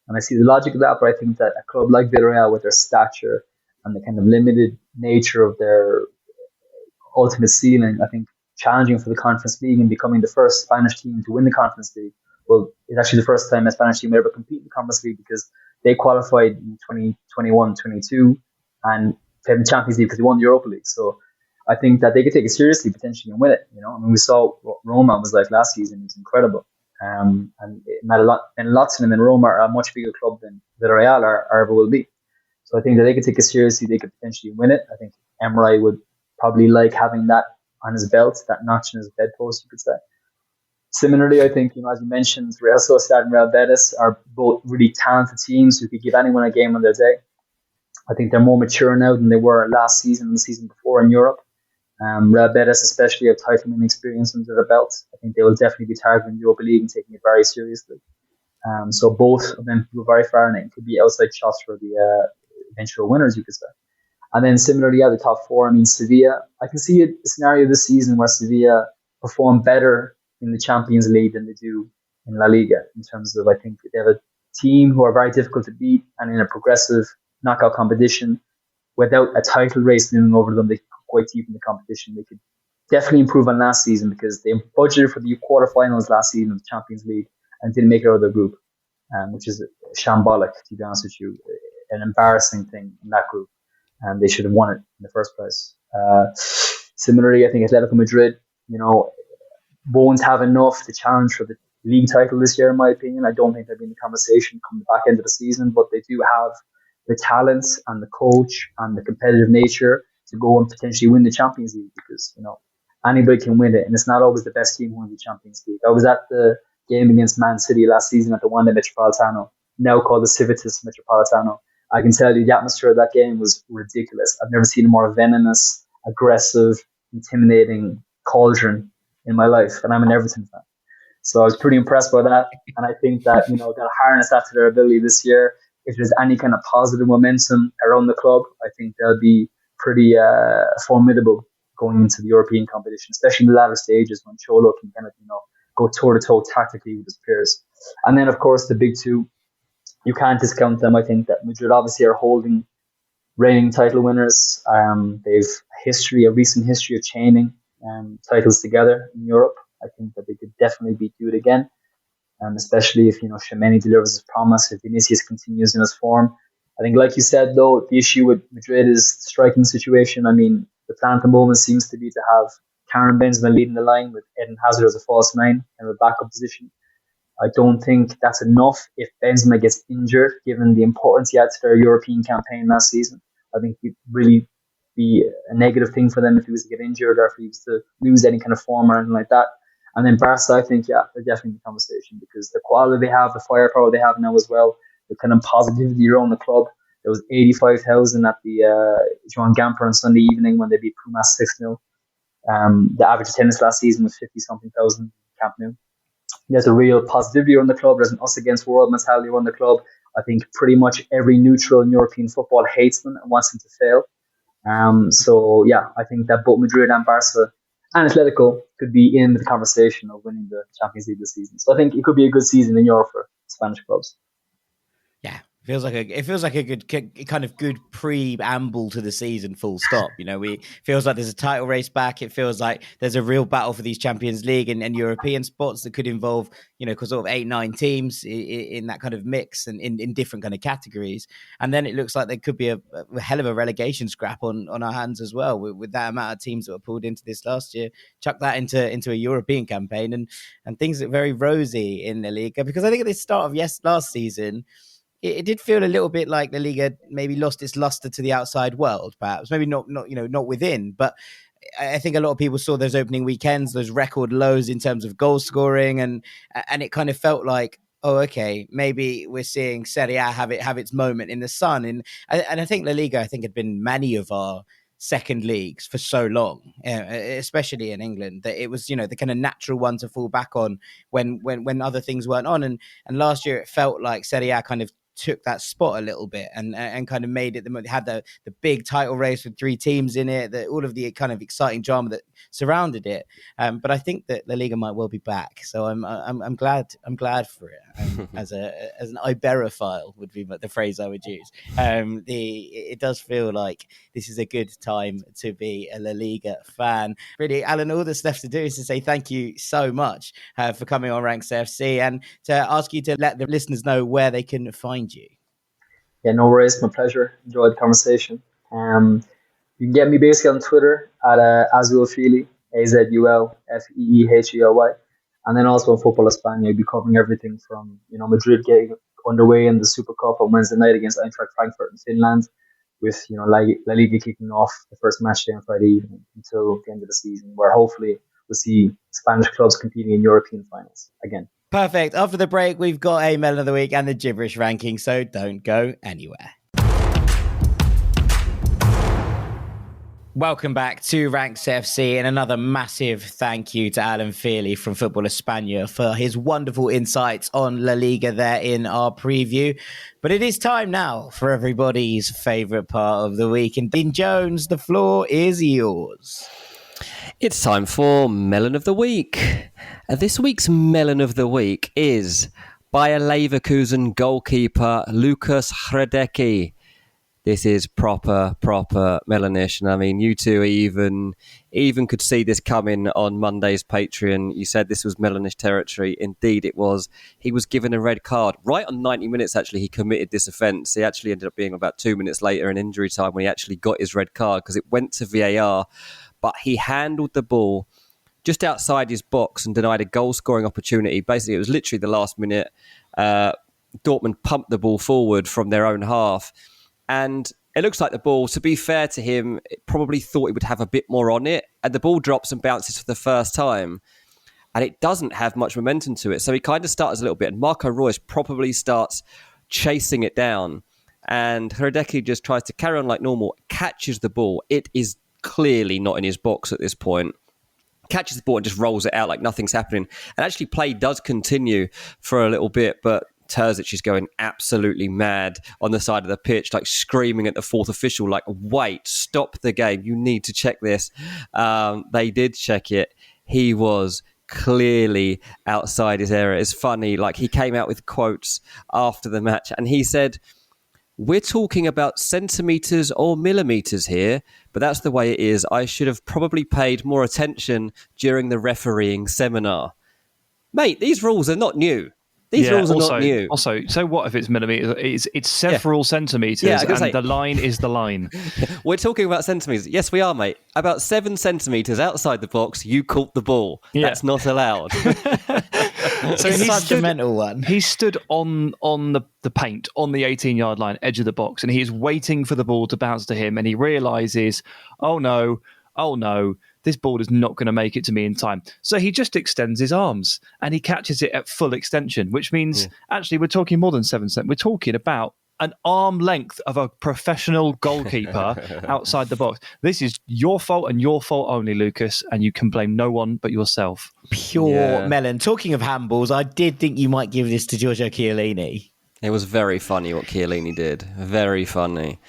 And I see the logic of that, but I think that a club like Villarreal, with their stature and the kind of limited nature of their ultimate ceiling, I think challenging for the Conference League and becoming the first Spanish team to win the Conference League. Well, it's actually the first time a Spanish team ever compete in the Conference League because they qualified in 2021-22 and played in the Champions League because they won the Europa League. So I think that they could take it seriously potentially and win it. I mean, we saw what Roma was like last season. It was incredible. And it meant a lot to them. And Roma are a much bigger club than Villarreal or ever will be. So I think that they could take it seriously. They could potentially win it. I think Emre would probably like having that on his belt, that notch in his bedpost, you could say. Similarly, I think, as you mentioned, Real Sociedad and Real Betis are both really talented teams who could give anyone a game on their day. I think they're more mature now than they were last season and the season before in Europe. Real Betis especially have title winning experience under their belt. I think they will definitely be targeting the Europa League and taking it very seriously. So both of them go very far, and it could be outside shots for the eventual winners, you could say. And then similarly, the top 4, I mean, Sevilla. I can see a scenario this season where Sevilla perform better in the Champions League than they do in La Liga, in terms of, I think they have a team who are very difficult to beat, and in a progressive knockout competition, without a title race looming over them, they could go quite deep in the competition. They could definitely improve on last season because they budgeted for the quarterfinals last season of the Champions League and didn't make it out of their group, which is shambolic, to be honest with you, an embarrassing thing in that group, and they should have won it in the first place. Similarly, I think Atletico Madrid, won't have enough to challenge for the league title this year, in my opinion. I don't think they'll be in the conversation come the back end of the season, but they do have the talents and the coach and the competitive nature to go and potentially win the Champions League because, anybody can win it, and it's not always the best team who wins the Champions League. I was at the game against Man City last season at the Wanda Metropolitano, now called the Civitas Metropolitano. I can tell you the atmosphere of that game was ridiculous. I've never seen a more venomous, aggressive, intimidating cauldron in my life, and I'm an Everton fan. So I was pretty impressed by that, and I think that they'll harness that to their ability this year. If there's any kind of positive momentum around the club, I think they'll be pretty formidable going into the European competition, especially in the latter stages when Cholo can kind of go toe to toe tactically with his peers. And then of course the big 2, you can't discount them. I think that Madrid obviously are holding reigning title winners. They've a recent history of chaining titles together in Europe. I think that they could definitely do it again, especially if Tchouaméni delivers his promise, if Vinicius continues in his form. I think, like you said, though, the issue with Madrid is the striking situation. I mean, the plan at the moment seems to be to have Karim Benzema leading the line with Eden Hazard as a false 9 and a backup position. I don't think that's enough if Benzema gets injured, given the importance he had to their European campaign last season. I think it'd really be a negative thing for them if he was to get injured or if he was to lose any kind of form or anything like that. And then Barca, I think, they're definitely in the conversation because the quality they have, the firepower they have now as well, the kind of positivity around the club. There was 85,000 at the Joan Gamper on Sunday evening when they beat Pumas 6-0. The average attendance last season was 50-something thousand Camp Nou. There's a real positivity around the club. There's an us against world mentality around the club. I think pretty much every neutral in European football hates them and wants them to fail. So yeah, I think that both Madrid and Barca and Atletico could be in the conversation of winning the Champions League this season. So I think it could be a good season in Europe for Spanish clubs. Yeah, it feels like a good kind of good preamble to the season. Full stop. We feels like there's a title race back. It feels like there's a real battle for these Champions League and European spots that could involve sort of 8-9 teams in that kind of mix and in different kind of categories. And then it looks like there could be a hell of a relegation scrap on our hands as well with that amount of teams that were pulled into this last year. Chuck that into a European campaign and things look very rosy in the Liga, because I think at the start of last season, it did feel a little bit like the Liga maybe lost its luster to the outside world, perhaps. Maybe not within, but I think a lot of people saw those opening weekends, those record lows in terms of goal scoring, and it kind of felt like, oh, okay, maybe we're seeing Serie A have its moment in the sun. And I think La Liga, had been many of our second leagues for so long, especially in England, that it was the kind of natural one to fall back on when other things weren't on. And last year it felt like Serie A kind of took that spot a little bit and kind of made it had the big title race with 3 teams in it, all of the kind of exciting drama that surrounded it. But I think that La Liga might well be back, so I'm glad for it. As an Iberophile would be the phrase I would use. It does feel like this is a good time to be a La Liga fan. Really, Alan, all that's left to do is to say thank you so much for coming on Ranks FC, and to ask you to let the listeners know where they can find you. Yeah, no worries. My pleasure. Enjoyed the conversation. You can get me basically on Twitter at Azul Feehely, AZULFEEHELY. And then also on Football España, I'll be covering everything from Madrid getting underway in the Super Cup on Wednesday night against Eintracht Frankfurt in Finland, with La Liga kicking off the first match day on Friday evening until the end of the season, where hopefully we'll see Spanish clubs competing in European finals again. Perfect. After the break, we've got a Melon of the Week and the Gibberish ranking, so don't go anywhere. Welcome back to Ranks FC, and another massive thank you to Alan Feehely from Football España for his wonderful insights on La Liga there in our preview. But it is time now for everybody's favourite part of the week. And Dean Jones, the floor is yours. It's time for Melon of the Week. This week's Melon of the Week is Bayer Leverkusen goalkeeper Lukas Hradecky. This is proper Melonish. And I mean, you two even could see this coming on Monday's Patreon. You said this was Melonish territory. Indeed, it was. He was given a red card. Right on 90 minutes, actually, he committed this offence. He actually ended up being about 2 minutes later in injury time when he actually got his red card, because it went to VAR. But he handled the ball just outside his box and denied a goal-scoring opportunity. Basically, it was literally the last minute. Dortmund pumped the ball forward from their own half. And it looks like the ball, to be fair to him, it probably thought it would have a bit more on it. And the ball drops and bounces for the first time. And it doesn't have much momentum to it. So he kind of starts a little bit. And Marco Reus probably starts chasing it down. And Hradecky just tries to carry on like normal, catches the ball. It is clearly not in his box at this point. Catches the ball and just rolls it out like nothing's happening. And actually play does continue for a little bit, but Terzic is going absolutely mad on the side of the pitch, like screaming at the fourth official, like, wait, stop the game. You need to check this. They did check it. He was clearly outside his area. It's funny, like he came out with quotes after the match and he said, "We're talking about centimetres or millimetres here, but that's the way it is. I should have probably paid more attention during the refereeing seminar." Mate, these rules are not new. These rules are not new. Also, so what if it's millimetres? It's several centimetres, and the line is the line. We're talking about centimetres. Yes, we are, mate. About 7 centimetres outside the box, you caught the ball. Yeah. That's not allowed. So he's such a mental one. He stood on the paint, on the 18-yard line, edge of the box, and he is waiting for the ball to bounce to him, and he realises, oh no, this ball is not going to make it to me in time. So he just extends his arms and he catches it at full extension, which means actually we're talking more than 7 centimetres. We're talking about an arm length of a professional goalkeeper outside the box. This is your fault and your fault only, Lucas, and you can blame no one but yourself. Pure Melon. Talking of handballs, I did think you might give this to Giorgio Chiellini. It was very funny what Chiellini did. Very funny.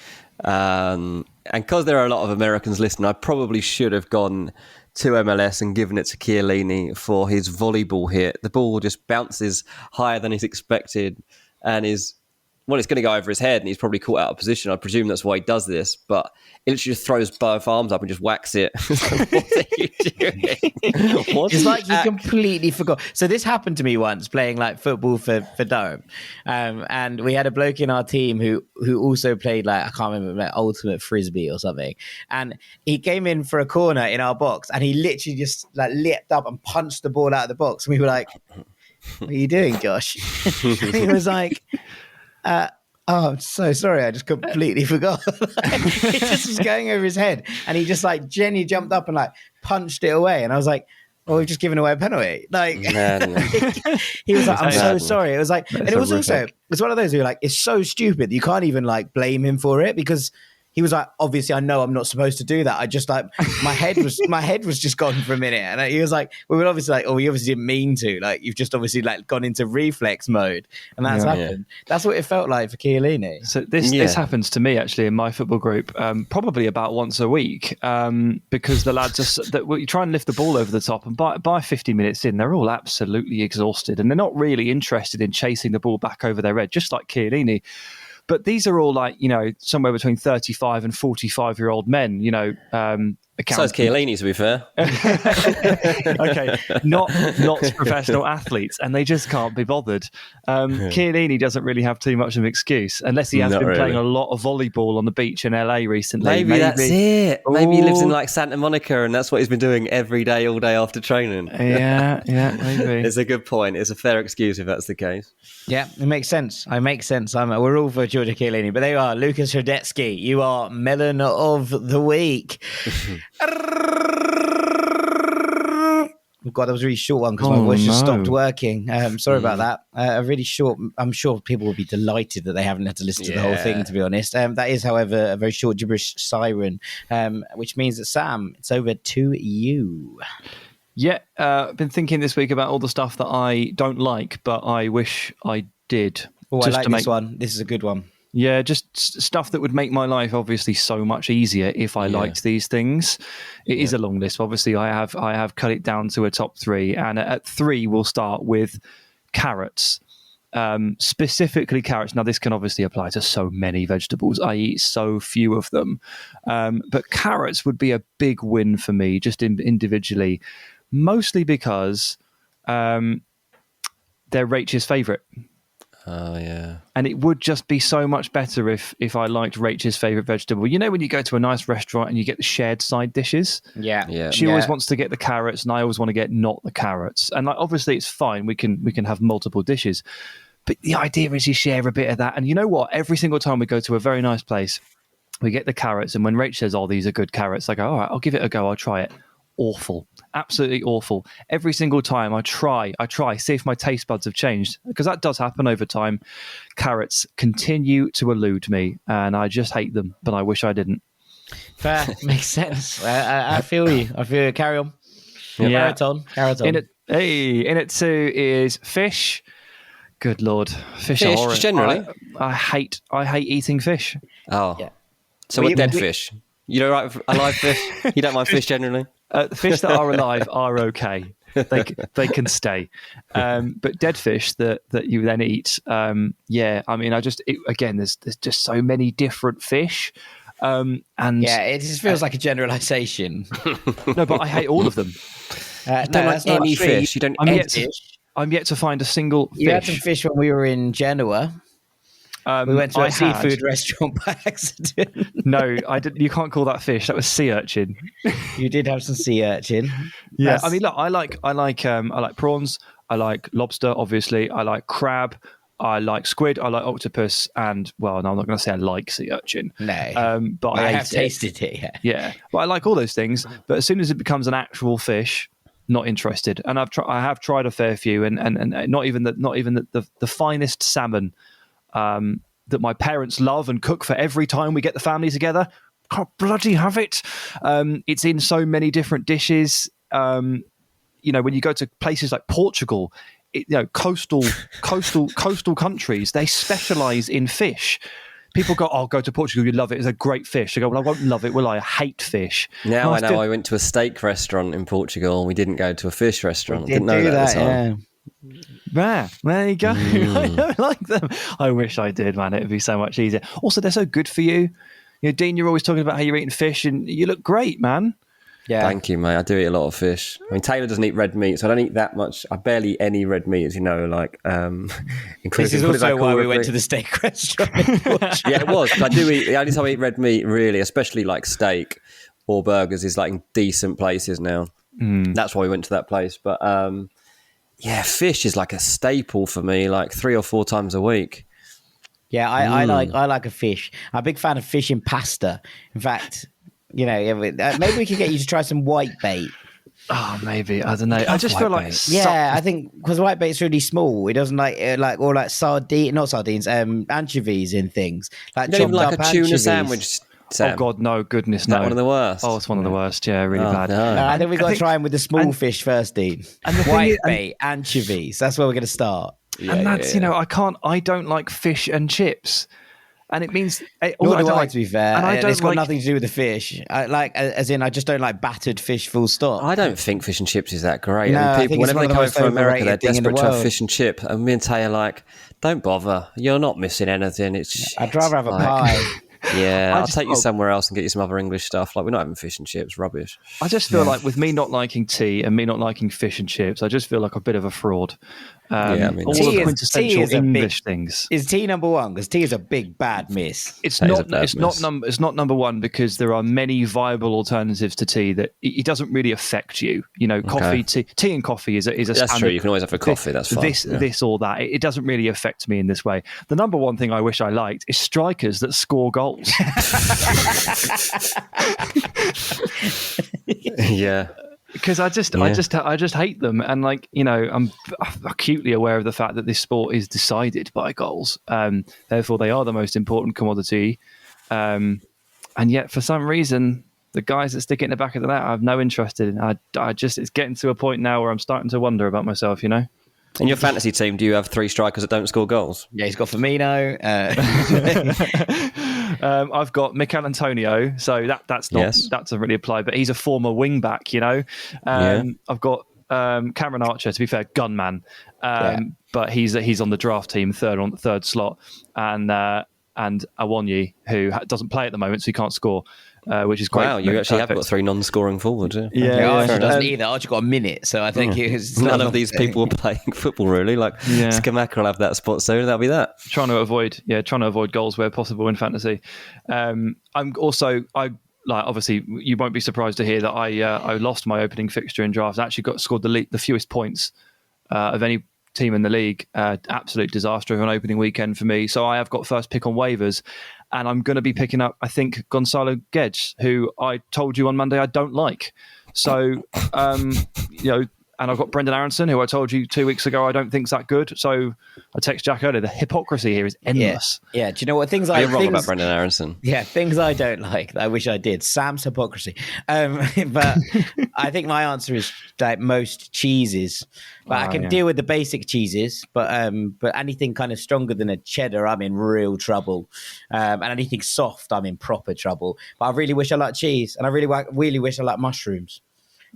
And because there are a lot of Americans listening, I probably should have gone to MLS and given it to Chiellini for his volleyball hit. The ball just bounces higher than he's expected and it's going to go over his head and he's probably caught out of position. I presume that's why he does this, but it literally just throws both arms up and just whacks it. What are you doing? It's like you completely forgot. So this happened to me once playing like football for Durham. And we had a bloke in our team who also played like, I can't remember, like ultimate frisbee or something. And he came in for a corner in our box and he literally just like leapt up and punched the ball out of the box. And we were like, what are you doing, Josh? And he was like, I'm so sorry. I just completely forgot. It just was going over his head, and he just like Jenny jumped up and like punched it away. And I was like, "Oh, we've just given away a penalty." Like he was like, "I'm so sorry." It was like, and it was also it's one of those who like it's so stupid that you can't even like blame him for it because he was like, obviously, I know I'm not supposed to do that. I just like my head was just gone for a minute, and he was like, we were obviously like, oh, we obviously didn't mean to. Like, you've just obviously like gone into reflex mode, and that's happened. Yeah. That's what it felt like for Chiellini. So this happens to me actually in my football group, probably about once a week, because the lads you try and lift the ball over the top, and by 50 minutes in, they're all absolutely exhausted, and they're not really interested in chasing the ball back over their head, just like Chiellini. But these are all like, somewhere between 35 and 45-year-old men, So is Chiellini, to be fair. Okay, not professional athletes, and they just can't be bothered. Chiellini doesn't really have too much of an excuse, unless he has been playing a lot of volleyball on the beach in LA recently. Maybe that's it. Maybe he lives in like Santa Monica, and that's what he's been doing every day, all day after training. Yeah, maybe. It's a good point. It's a fair excuse if that's the case. Yeah, it makes sense. We're all for Giorgio Chiellini, but there you are, Lucas Hradecky. You are Melon of the Week. Oh God, that was a really short one because my voice just stopped working. Sorry about that. A really short. I'm sure people will be delighted that they haven't had to listen to the whole thing, to be honest. That is, however, a very short gibberish siren, which means that Sam, it's over to you. Yeah, I've been thinking this week about all the stuff that I don't like, but I wish I did. Oh, I like this one. This is a good one. Yeah, just stuff that would make my life obviously so much easier if I liked these things. It is a long list. Obviously, I have cut it down to a top 3, and at 3 we'll start with carrots. Specifically carrots. Now, this can obviously apply to so many vegetables. I eat so few of them, but carrots would be a big win for me, just individually, mostly because they're Rachel's favourite. Oh, yeah. And it would just be so much better if I liked Rachel's favourite vegetable. You know when you go to a nice restaurant and you get the shared side dishes? Yeah. She always wants to get the carrots, and I always want to get not the carrots. And like, obviously it's fine. We can have multiple dishes. But the idea is you share a bit of that. And you know what? Every single time we go to a very nice place, we get the carrots. And when Rach says, oh, these are good carrots, I go, all right, I'll give it a go. I'll try it. Awful. Absolutely awful. Every single time I try, see if my taste buds have changed, because that does happen over time. Carrots continue to elude me, and I just hate them, but I wish I didn't. Fair. Makes sense. I feel you. Carry on. Yeah. Carrot on. In it too is fish. Good Lord. Fish are horrible. Generally? I hate eating fish. Oh. Yeah. So what dead fish? You don't like alive fish? You don't mind fish generally? Fish that are alive are okay. They can stay. But dead fish that you then eat, I mean, there's just so many different fish. And it just feels like a generalization. No, but I hate all of them. You don't like any fish. You don't I'm yet to find a single fish. You had some fish when we were in Genoa. We went to a seafood restaurant by accident. No, I didn't. You can't call that fish. That was sea urchin. You did have some sea urchin. Yeah, I mean, look, I like prawns. I like lobster. Obviously, I like crab. I like squid. I like octopus. And well, no, I'm not going to say I like sea urchin. No, but I have tasted it. Yeah, but I like all those things. But as soon as it becomes an actual fish, not interested. And I have tried a fair few, and not even the finest salmon. that my parents love and cook for every time we get the family together. Can't bloody have it. It's in so many different dishes. When you go to places like Portugal, coastal countries, they specialize in fish. People go, "Oh, go to Portugal, you love it. It's a great fish." I go, "Well, I won't love it, will I? I hate fish." Now I know. I went to a steak restaurant in Portugal. We didn't go to a fish restaurant. Didn't know that at the time. Yeah. There you go. I don't like them. I wish I did, man. It would be so much easier. Also, they're so good for you. Dean, you're always talking about how you're eating fish, and you look great, man. Yeah. Thank you, mate. I do eat a lot of fish. I mean, Taylor doesn't eat red meat, so I don't eat that much. I barely eat any red meat, as you know. This is also why we went to the steak restaurant. Yeah, it was. I do eat. The only time I eat red meat, really, especially like steak or burgers, is like in decent places now. That's why we went to that place. But fish is like a staple for me, like 3 or 4 times a week. Yeah, I like a fish. I'm a big fan of fish in pasta. In fact, maybe we could get you to try some whitebait. Oh, maybe. I don't know. I just feel like... I think because whitebait's really small. It doesn't like sardines, not sardines, anchovies in things. Like chopped like up a tuna anchovies. sandwich, Sam. Oh, God, no. Goodness, Is that no. one of the worst? Oh, it's one of the worst. Yeah, really bad. No. I think we've got to try them with the small fish first, Dean. And whitebait, anchovies. That's where we're going to start. I don't like fish and chips. And it means... Nor do I, to be fair. And it's got nothing to do with the fish. I just don't like battered fish, full stop. I don't think fish and chips is that great. No, I mean, people, whenever they come from America, they're thing in desperate the to have world. fish and chip. And me and Tay are like, don't bother. You're not missing anything. I'd rather have a pie. Yeah, I'll take you somewhere else and get you some other English stuff. Like, we're not having fish and chips, rubbish. I just feel like with me not liking tea and me not liking fish and chips, I just feel like a bit of a fraud. All the quintessential English things. Is tea number one? Because tea is a big bad miss. It's not number one because there are many viable alternatives to tea that it doesn't really affect you. Coffee, tea and coffee is a that's standard. true. You can always have a coffee. That's fine. This or that. It doesn't really affect me in this way. The number one thing I wish I liked is strikers that score goals. Yeah. Because I just hate them, and I'm acutely aware of the fact that this sport is decided by goals. Therefore, they are the most important commodity, and yet for some reason, the guys that stick it in the back of the net, I have no interest in. It's getting to a point now where I'm starting to wonder about myself. In your fantasy team, do you have 3 strikers that don't score goals? Yeah, he's got Firmino. I've got Mikel Antonio, so that doesn't really apply. But he's a former wing back, I've got Cameron Archer, to be fair, gunman, but he's on the draft team, third slot, and Awonyi, who doesn't play at the moment, so he can't score. Which is great. Wow, you actually have got 3 non-scoring forwards. Yeah, Archer doesn't either. Archer got a minute, so I think none of these people are playing football really. Skamaka will have that spot soon. That'll be that. Trying to avoid goals where possible in fantasy. Obviously, you won't be surprised to hear that I lost my opening fixture in draft. I actually scored the fewest points of any team in the league. Absolute disaster of an opening weekend for me. So I have got first pick on waivers. And I'm going to be picking up, I think, Gonzalo Guedes, who I told you on Monday I don't like. So, and I've got Brendan Aronson, who I told you 2 weeks ago I don't think's that good. So I text Jack earlier. The hypocrisy here is endless. Yeah. Do you know what things You're wrong about Brendan Aronson. Yeah, things I don't like. I wish I did. Sam's hypocrisy. But I think my answer is most cheeses. But I can deal with the basic cheeses. But anything kind of stronger than a cheddar, I'm in real trouble. And anything soft, I'm in proper trouble. But I really wish I liked cheese, and I really wish I liked mushrooms.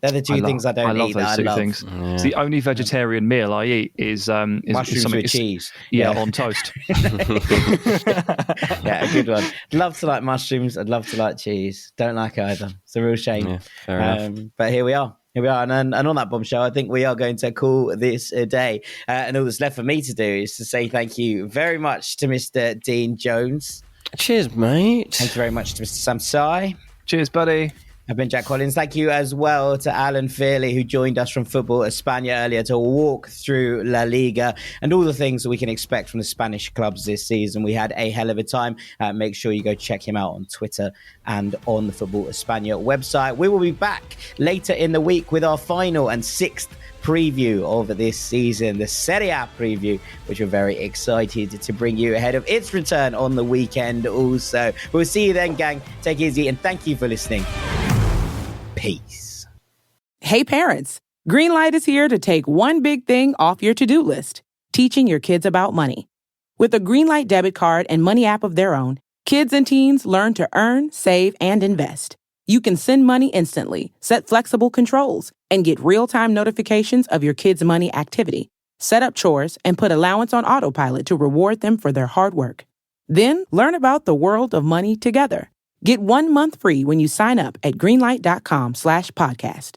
They're the two things I don't eat. Those two things. Yeah. It's the only vegetarian meal I eat is mushrooms with cheese. Yeah, on toast. Yeah, a good one. Love to like mushrooms. I'd love to like cheese. Don't like either. It's a real shame. Yeah, fair enough. But here we are. And on that bombshell, I think we are going to call this a day. And all that's left for me to do is to say thank you very much to Mr. Dean Jones. Cheers, mate. Thank you very much to Mr. Sam Sai. Cheers, buddy. I've been Jack Collins. Thank you as well to Alan Feehely, who joined us from Football España earlier to walk through La Liga and all the things that we can expect from the Spanish clubs this season. We had a hell of a time. Make sure you go check him out on Twitter and on the Football España website. We will be back later in the week with our final and 6th preview of this season, the Serie A preview, which we're very excited to bring you ahead of its return on the weekend also. We'll see you then, gang. Take it easy, and thank you for listening. Peace. Hey parents, Greenlight is here to take one big thing off your to-do list, teaching your kids about money. With a Greenlight debit card and money app of their own, kids and teens learn to earn, save, and invest. You can send money instantly, set flexible controls, and get real-time notifications of your kids' money activity. Set up chores and put allowance on autopilot to reward them for their hard work. Then learn about the world of money together. Get 1 month free when you sign up at greenlight.com/podcast.